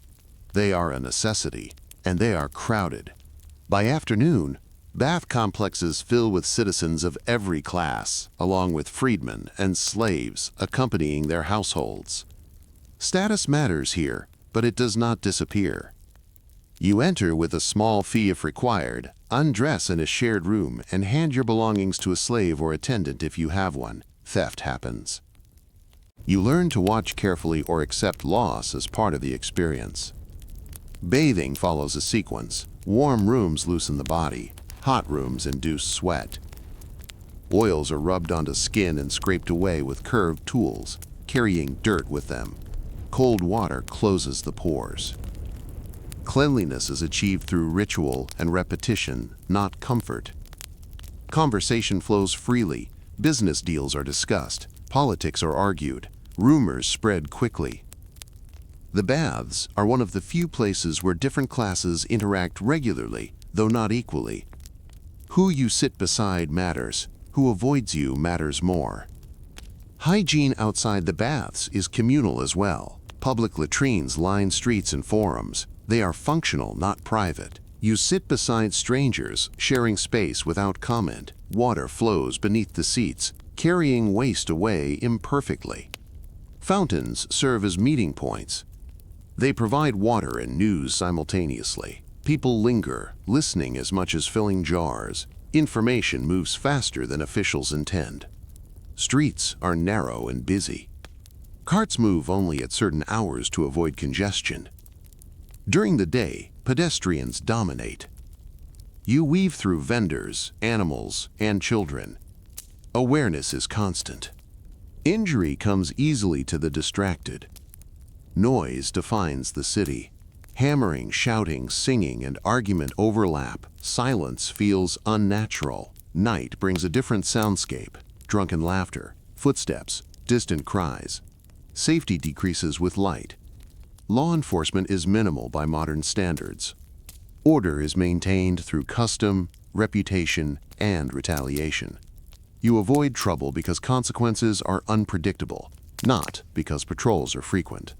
They are a necessity, and they are crowded. By afternoon, bath complexes fill with citizens of every class, along with freedmen and slaves accompanying their households. Status matters here, but it does not disappear. You enter with a small fee if required, undress in a shared room, and hand your belongings to a slave or attendant if you have one. Theft happens. You learn to watch carefully or accept loss as part of the experience. Bathing follows a sequence. Warm rooms loosen the body. Hot rooms induce sweat. Oils are rubbed onto skin and scraped away with curved tools, carrying dirt with them. Cold water closes the pores. Cleanliness is achieved through ritual and repetition, not comfort. Conversation flows freely. Business deals are discussed. Politics are argued. Rumors spread quickly. The baths are one of the few places where different classes interact regularly, though not equally. Who you sit beside matters. Who avoids you matters more. Hygiene outside the baths is communal as well. Public latrines line streets and forums. They are functional, not private. You sit beside strangers, sharing space without comment. Water flows beneath the seats, carrying waste away imperfectly. Fountains serve as meeting points. They provide water and news simultaneously. People linger, listening as much as filling jars. Information moves faster than officials intend. Streets are narrow and busy. Carts move only at certain hours to avoid congestion. During the day, pedestrians dominate. You weave through vendors, animals, and children. Awareness is constant. Injury comes easily to the distracted. Noise defines the city. Hammering, shouting, singing, and argument overlap. Silence feels unnatural. Night brings a different soundscape. Drunken laughter, footsteps, distant cries. Safety decreases with light. Law enforcement is minimal by modern standards. Order is maintained through custom, reputation, and retaliation. You avoid trouble because consequences are unpredictable, not because patrols are frequent.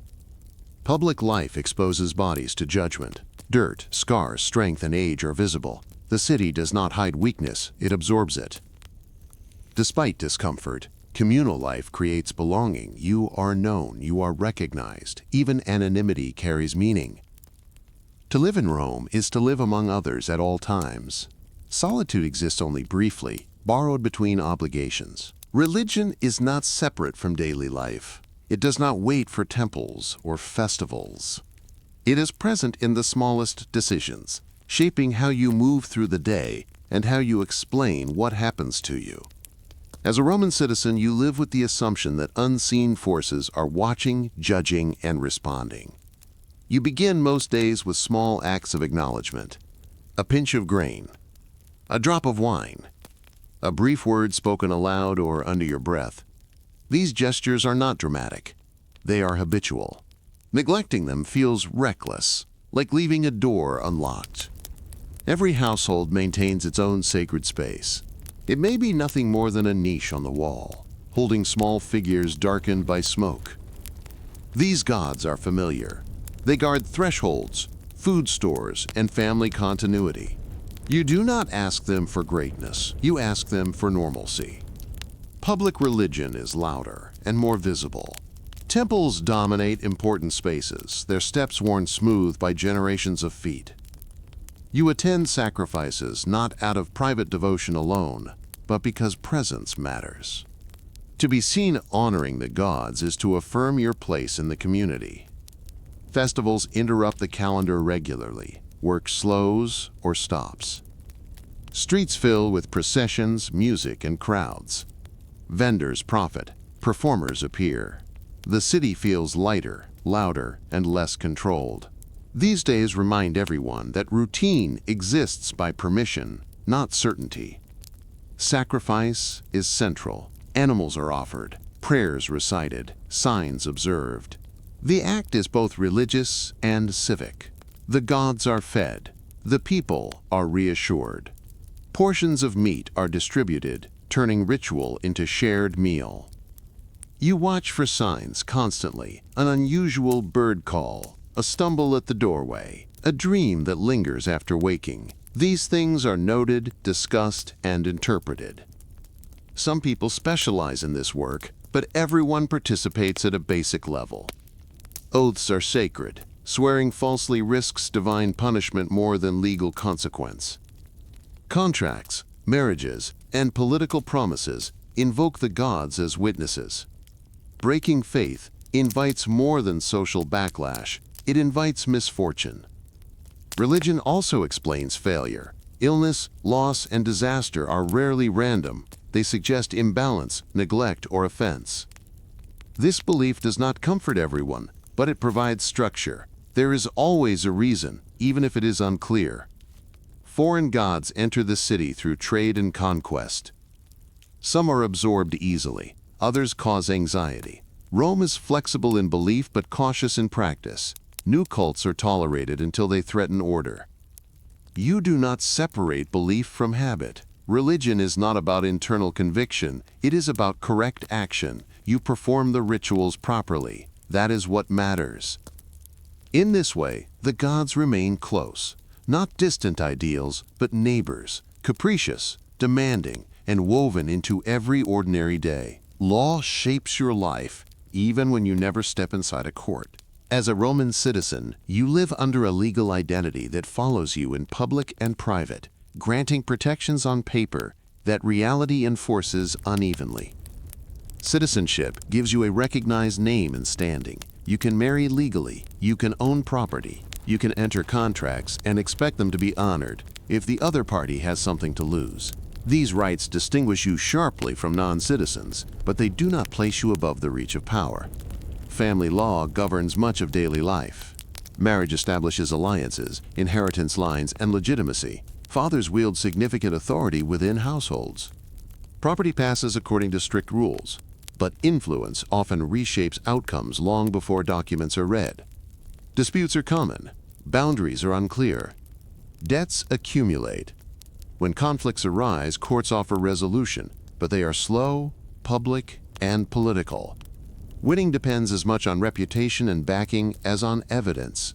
Public life exposes bodies to judgment. Dirt, scars, strength, and age are visible. The city does not hide weakness, it absorbs it. Despite discomfort, communal life creates belonging. You are known, you are recognized. Even anonymity carries meaning. To live in Rome is to live among others at all times. Solitude exists only briefly, borrowed between obligations. Religion is not separate from daily life. It does not wait for temples or festivals. It is present in the smallest decisions, shaping how you move through the day and how you explain what happens to you. As a Roman citizen, you live with the assumption that unseen forces are watching, judging, and responding. You begin most days with small acts of acknowledgement. A pinch of grain, a drop of wine, a brief word spoken aloud or under your breath. These gestures are not dramatic. They are habitual. Neglecting them feels reckless, like leaving a door unlocked. Every household maintains its own sacred space. It may be nothing more than a niche on the wall, holding small figures darkened by smoke. These gods are familiar. They guard thresholds, food stores, and family continuity. You do not ask them for greatness, you ask them for normalcy. Public religion is louder and more visible. Temples dominate important spaces, their steps worn smooth by generations of feet. You attend sacrifices not out of private devotion alone, but because presence matters. To be seen honoring the gods is to affirm your place in the community. Festivals interrupt the calendar regularly. Work slows or stops. Streets fill with processions, music, and crowds. Vendors profit, performers appear. The city feels lighter, louder, and less controlled. These days remind everyone that routine exists by permission, not certainty. Sacrifice is central. Animals are offered, prayers recited, signs observed. The act is both religious and civic. The gods are fed. The people are reassured. Portions of meat are distributed, turning ritual into shared meal. You watch for signs constantly, an unusual bird call, a stumble at the doorway, a dream that lingers after waking. These things are noted, discussed, and interpreted. Some people specialize in this work, but everyone participates at a basic level. Oaths are sacred. Swearing falsely risks divine punishment more than legal consequence. Contracts, marriages, and political promises invoke the gods as witnesses. Breaking faith invites more than social backlash, it invites misfortune. Religion also explains failure. Illness, loss, and disaster are rarely random. They suggest imbalance, neglect, or offense. This belief does not comfort everyone, but it provides structure. There is always a reason, even if it is unclear. Foreign gods enter the city through trade and conquest. Some are absorbed easily, others cause anxiety. Rome is flexible in belief but cautious in practice. New cults are tolerated until they threaten order. You do not separate belief from habit. Religion is not about internal conviction, it is about correct action. You perform the rituals properly. That is what matters. In this way, the gods remain close, not distant ideals, but neighbors, capricious, demanding, and woven into every ordinary day. Law shapes your life, even when you never step inside a court. As a Roman citizen, you live under a legal identity that follows you in public and private, granting protections on paper that reality enforces unevenly. Citizenship gives you a recognized name and standing. You can marry legally, you can own property, you can enter contracts and expect them to be honored if the other party has something to lose. These rights distinguish you sharply from non-citizens, but they do not place you above the reach of power. Family law governs much of daily life. Marriage establishes alliances, inheritance lines, and legitimacy. Fathers wield significant authority within households. Property passes according to strict rules, but influence often reshapes outcomes long before documents are read. Disputes are common. Boundaries are unclear. Debts accumulate. When conflicts arise, courts offer resolution, but they are slow, public, and political. Winning depends as much on reputation and backing as on evidence.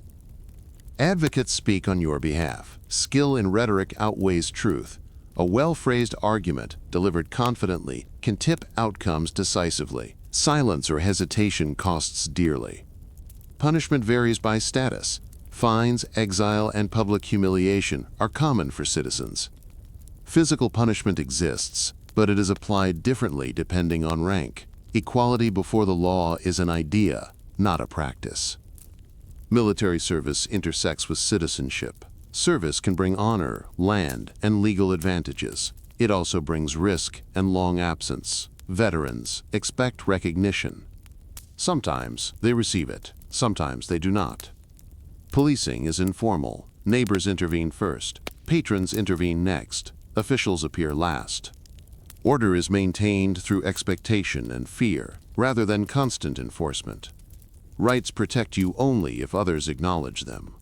Advocates speak on your behalf. Skill in rhetoric outweighs truth. A well-phrased argument, delivered confidently, can tip outcomes decisively. Silence or hesitation costs dearly. Punishment varies by status. Fines, exile, and public humiliation are common for citizens. Physical punishment exists, but it is applied differently depending on rank. Equality before the law is an idea, not a practice. Military service intersects with citizenship. Service can bring honor, land, and legal advantages. It also brings risk and long absence. Veterans expect recognition. Sometimes they receive it, sometimes they do not. Policing is informal. Neighbors intervene first. Patrons intervene next. Officials appear last. Order is maintained through expectation and fear, rather than constant enforcement. Rights protect you only if others acknowledge them.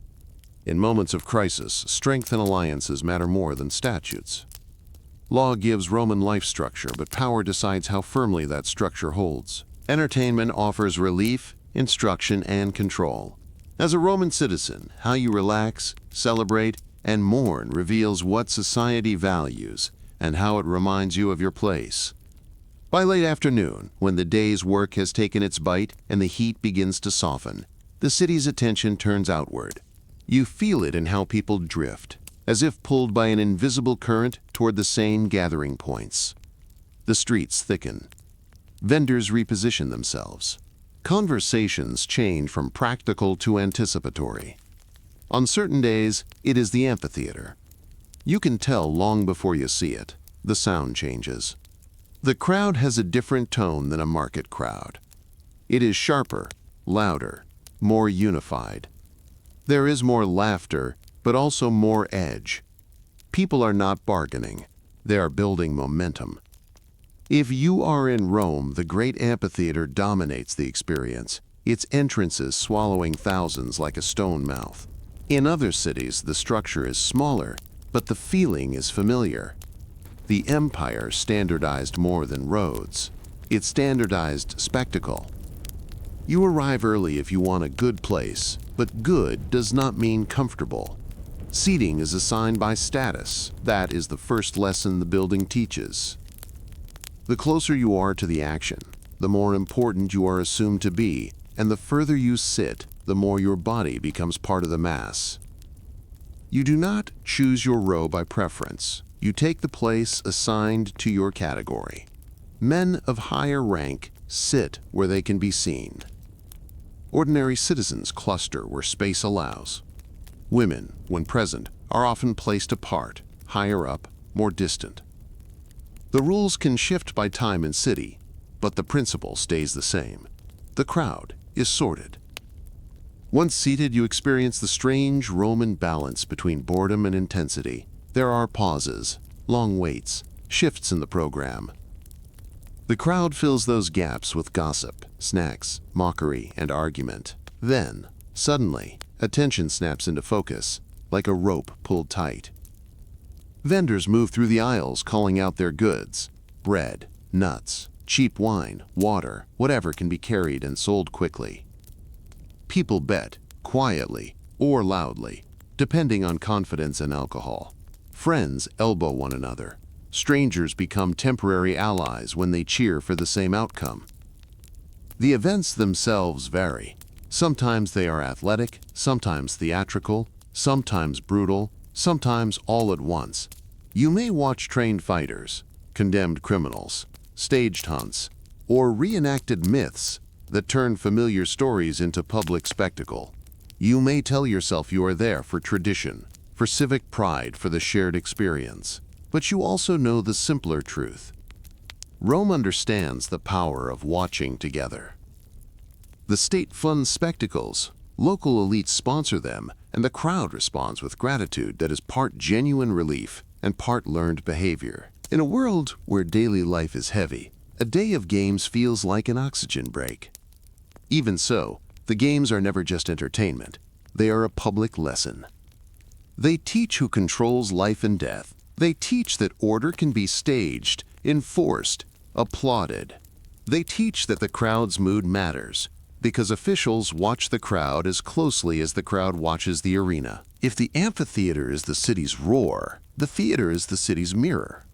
In moments of crisis, strength and alliances matter more than statutes. Law gives Roman life structure, but power decides how firmly that structure holds. Entertainment offers relief, instruction, and control. As a Roman citizen, how you relax, celebrate, and mourn reveals what society values and how it reminds you of your place. By late afternoon, when the day's work has taken its bite and the heat begins to soften, the city's attention turns outward. You feel it in how people drift, as if pulled by an invisible current toward the same gathering points. The streets thicken. Vendors reposition themselves. Conversations change from practical to anticipatory. On certain days, it is the amphitheater. You can tell long before you see it. The sound changes. The crowd has a different tone than a market crowd. It is sharper, louder, more unified. There is more laughter, but also more edge. People are not bargaining. They are building momentum. If you are in Rome, the great amphitheater dominates the experience, its entrances swallowing thousands like a stone mouth. In other cities, the structure is smaller, but the feeling is familiar. The empire standardized more than roads. It standardized spectacle. You arrive early if you want a good place, but good does not mean comfortable. Seating is assigned by status. That is the first lesson the building teaches. The closer you are to the action, the more important you are assumed to be, and the further you sit, the more your body becomes part of the mass. You do not choose your row by preference. You take the place assigned to your category. Men of higher rank sit where they can be seen. Ordinary citizens cluster where space allows. Women, when present, are often placed apart, higher up, more distant. The rules can shift by time and city, but the principle stays the same. The crowd is sorted. Once seated, you experience the strange Roman balance between boredom and intensity. There are pauses, long waits, shifts in the program. The crowd fills those gaps with gossip, snacks, mockery, and argument. Then, suddenly, attention snaps into focus, like a rope pulled tight. Vendors move through the aisles calling out their goods: bread, nuts, cheap wine, water, whatever can be carried and sold quickly. People bet, quietly or loudly, depending on confidence and alcohol. Friends elbow one another. Strangers become temporary allies when they cheer for the same outcome. The events themselves vary. Sometimes they are athletic, sometimes theatrical, sometimes brutal, sometimes all at once. You may watch trained fighters, condemned criminals, staged hunts, or reenacted myths that turn familiar stories into public spectacle. You may tell yourself you are there for tradition, for civic pride, for the shared experience. But you also know the simpler truth. Rome understands the power of watching together. The state funds spectacles, Local elites sponsor them, and the crowd responds with gratitude that is part genuine relief and part learned behavior. In a world where daily life is heavy, a day of games feels like an oxygen break. Even so, the games are never just entertainment. They are a public lesson. They teach who controls life and death. They teach that order can be staged, enforced, applauded. They teach that the crowd's mood matters, because officials watch the crowd as closely as the crowd watches the arena. If the amphitheater is the city's roar, the theater is the city's mirror.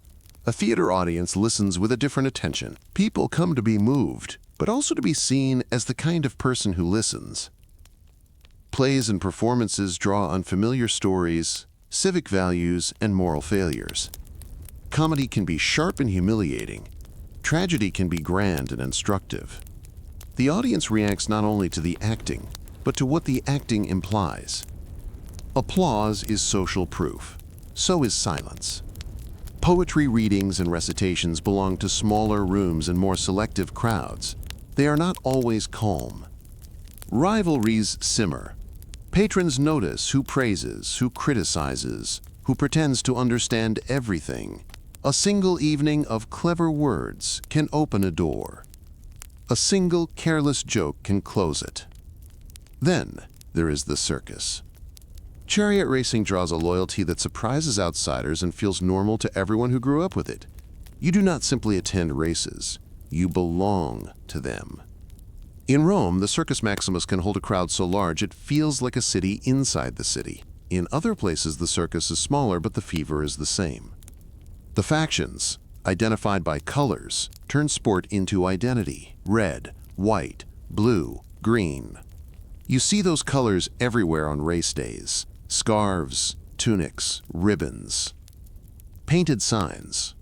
A theater audience listens with a different attention. People come to be moved, but also to be seen as the kind of person who listens. Plays and performances draw on familiar stories, civic values, and moral failures. Comedy can be sharp and humiliating. Tragedy can be grand and instructive. The audience reacts not only to the acting, but to what the acting implies. Applause is social proof. So is silence. Poetry readings and recitations belong to smaller rooms and more selective crowds. They are not always calm. Rivalries simmer. Patrons notice who praises, who criticizes, who pretends to understand everything. A single evening of clever words can open a door. A single careless joke can close it. Then there is the circus. Chariot racing draws a loyalty that surprises outsiders and feels normal to everyone who grew up with it. You do not simply attend races. You belong to them. In Rome, the Circus Maximus can hold a crowd so large it feels like a city inside the city. In other places, the circus is smaller, but the fever is the same. The factions, identified by colors, turn sport into identity. Red, white, blue, green. You see those colors everywhere on race days. Scarves, tunics, ribbons. Painted signs.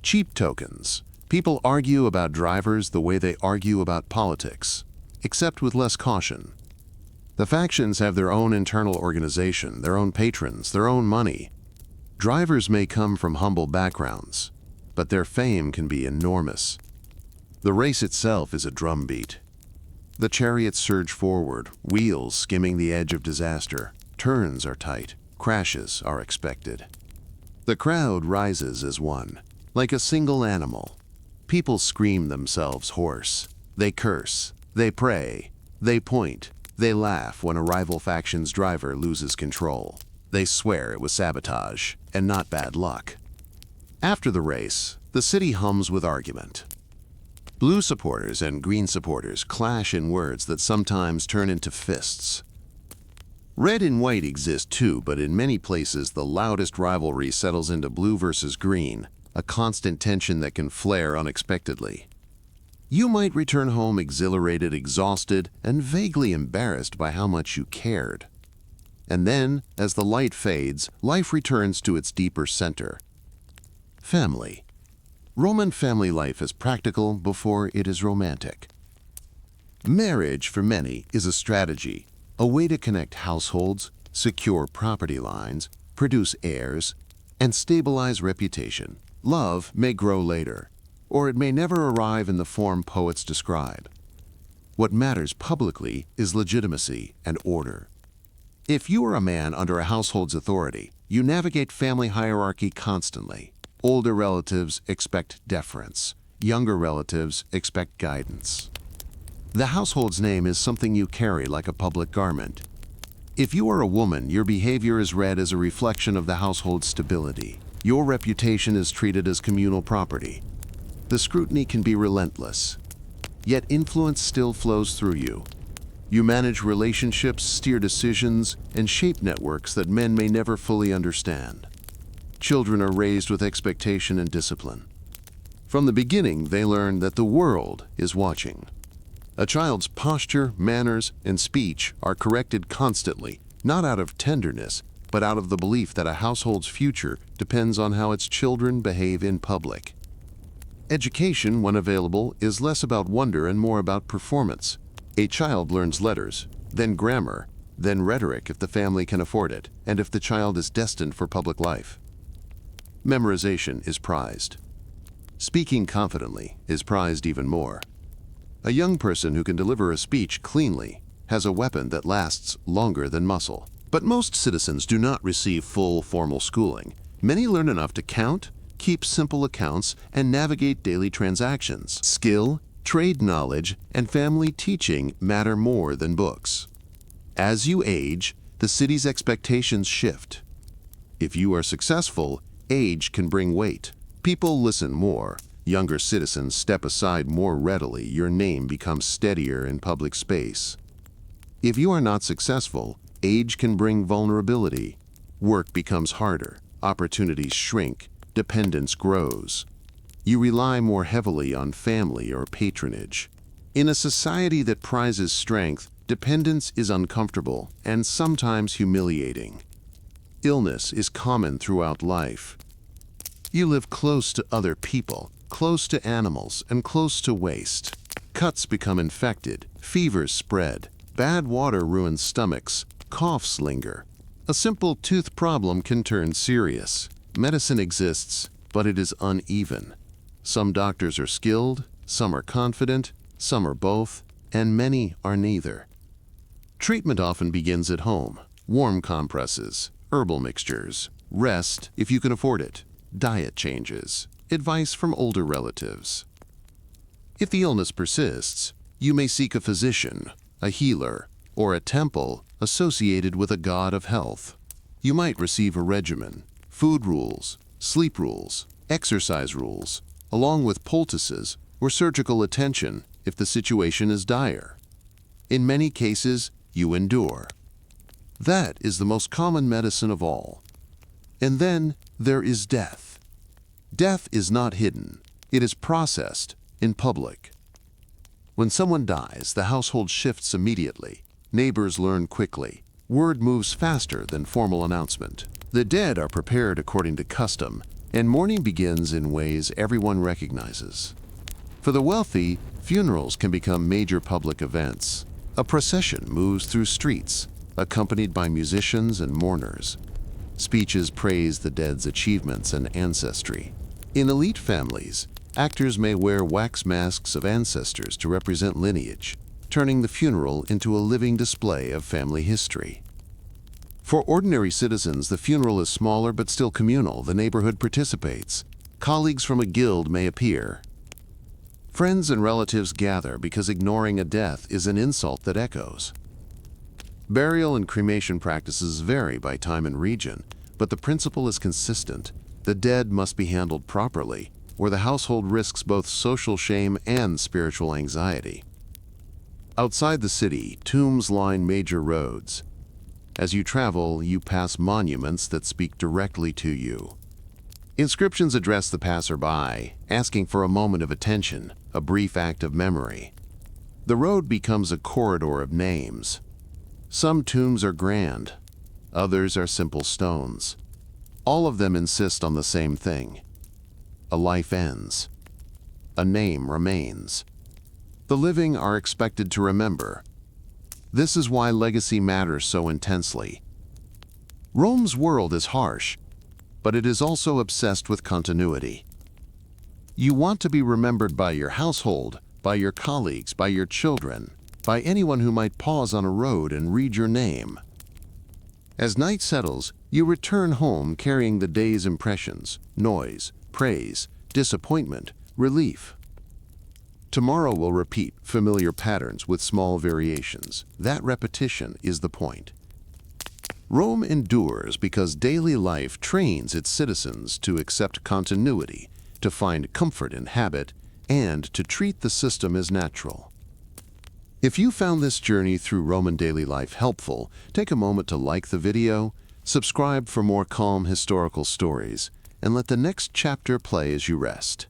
Cheap tokens. People argue about drivers the way they argue about politics, except with less caution. The factions have their own internal organization, their own patrons, their own money. Drivers may come from humble backgrounds, but their fame can be enormous. The race itself is a drumbeat. The chariots surge forward, wheels skimming the edge of disaster. Turns are tight, crashes are expected. The crowd rises as one, like a single animal. People scream themselves hoarse. They curse, they pray, they point, they laugh when a rival faction's driver loses control. They swear it was sabotage and not bad luck. After the race, the city hums with argument. Blue supporters and green supporters clash in words that sometimes turn into fists. Red and white exist too, but in many places the loudest rivalry settles into blue versus green, a constant tension that can flare unexpectedly. You might return home exhilarated, exhausted, and vaguely embarrassed by how much you cared. And then, as the light fades, life returns to its deeper center. Family. Roman family life is practical before it is romantic. Marriage, for many, is a strategy, a way to connect households, secure property lines, produce heirs, and stabilize reputation. Love may grow later, or it may never arrive in the form poets describe. What matters publicly is legitimacy and order. If you are a man under a household's authority, you navigate family hierarchy constantly. Older relatives expect deference. Younger relatives expect guidance. The household's name is something you carry like a public garment. If you are a woman, your behavior is read as a reflection of the household's stability. Your reputation is treated as communal property. The scrutiny can be relentless, yet influence still flows through you. You manage relationships, steer decisions, and shape networks that men may never fully understand. Children are raised with expectation and discipline. From the beginning, they learn that the world is watching. A child's posture, manners, and speech are corrected constantly, not out of tenderness, but out of the belief that a household's future depends on how its children behave in public. Education, when available, is less about wonder and more about performance. A child learns letters, then grammar, then rhetoric if the family can afford it, and if the child is destined for public life. Memorization is prized. Speaking confidently is prized even more. A young person who can deliver a speech cleanly has a weapon that lasts longer than muscle. But most citizens do not receive full formal schooling. Many learn enough to count, keep simple accounts, and navigate daily transactions. Skill, trade knowledge, and family teaching matter more than books. As you age, the city's expectations shift. If you are successful, age can bring weight. People listen more. Younger citizens step aside more readily. Your name becomes steadier in public space. If you are not successful, age can bring vulnerability. Work becomes harder. Opportunities shrink. Dependence grows. You rely more heavily on family or patronage. In a society that prizes strength, dependence is uncomfortable and sometimes humiliating. Illness is common throughout life. You live close to other people, close to animals, and close to waste. Cuts become infected, fevers spread, bad water ruins stomachs, coughs linger. A simple tooth problem can turn serious. Medicine exists, but it is uneven. Some doctors are skilled, some are confident, some are both, and many are neither. Treatment often begins at home. Warm compresses, herbal mixtures, rest if you can afford it, diet changes, advice from older relatives. If the illness persists, you may seek a physician, a healer, or a temple associated with a god of health. You might receive a regimen, food rules, sleep rules, exercise rules, along with poultices or surgical attention if the situation is dire. In many cases, you endure. That is the most common medicine of all. And then there is death. Death is not hidden. It is processed in public. When someone dies, the household shifts immediately. Neighbors learn quickly. Word moves faster than formal announcement. The dead are prepared according to custom, and mourning begins in ways everyone recognizes. For the wealthy, funerals can become major public events. A procession moves through streets, accompanied by musicians and mourners. Speeches praise the dead's achievements and ancestry. In elite families, actors may wear wax masks of ancestors to represent lineage, turning the funeral into a living display of family history. For ordinary citizens, the funeral is smaller but still communal. The neighborhood participates. Colleagues from a guild may appear. Friends and relatives gather because ignoring a death is an insult that echoes. Burial and cremation practices vary by time and region, but the principle is consistent. The dead must be handled properly, or the household risks both social shame and spiritual anxiety. Outside the city, tombs line major roads. As you travel, you pass monuments that speak directly to you. Inscriptions address the passerby, asking for a moment of attention, a brief act of memory. The road becomes a corridor of names. Some tombs are grand, others are simple stones. All of them insist on the same thing. A life ends. A name remains. The living are expected to remember. This is why legacy matters so intensely. Rome's world is harsh, but it is also obsessed with continuity. You want to be remembered by your household, by your colleagues, by your children, by anyone who might pause on a road and read your name. As night settles, you return home carrying the day's impressions, noise, praise, disappointment, relief. Tomorrow will repeat familiar patterns with small variations. That repetition is the point. Rome endures because daily life trains its citizens to accept continuity, to find comfort in habit, and to treat the system as natural. If you found this journey through Roman daily life helpful, take a moment to like the video, subscribe for more calm historical stories, and let the next chapter play as you rest.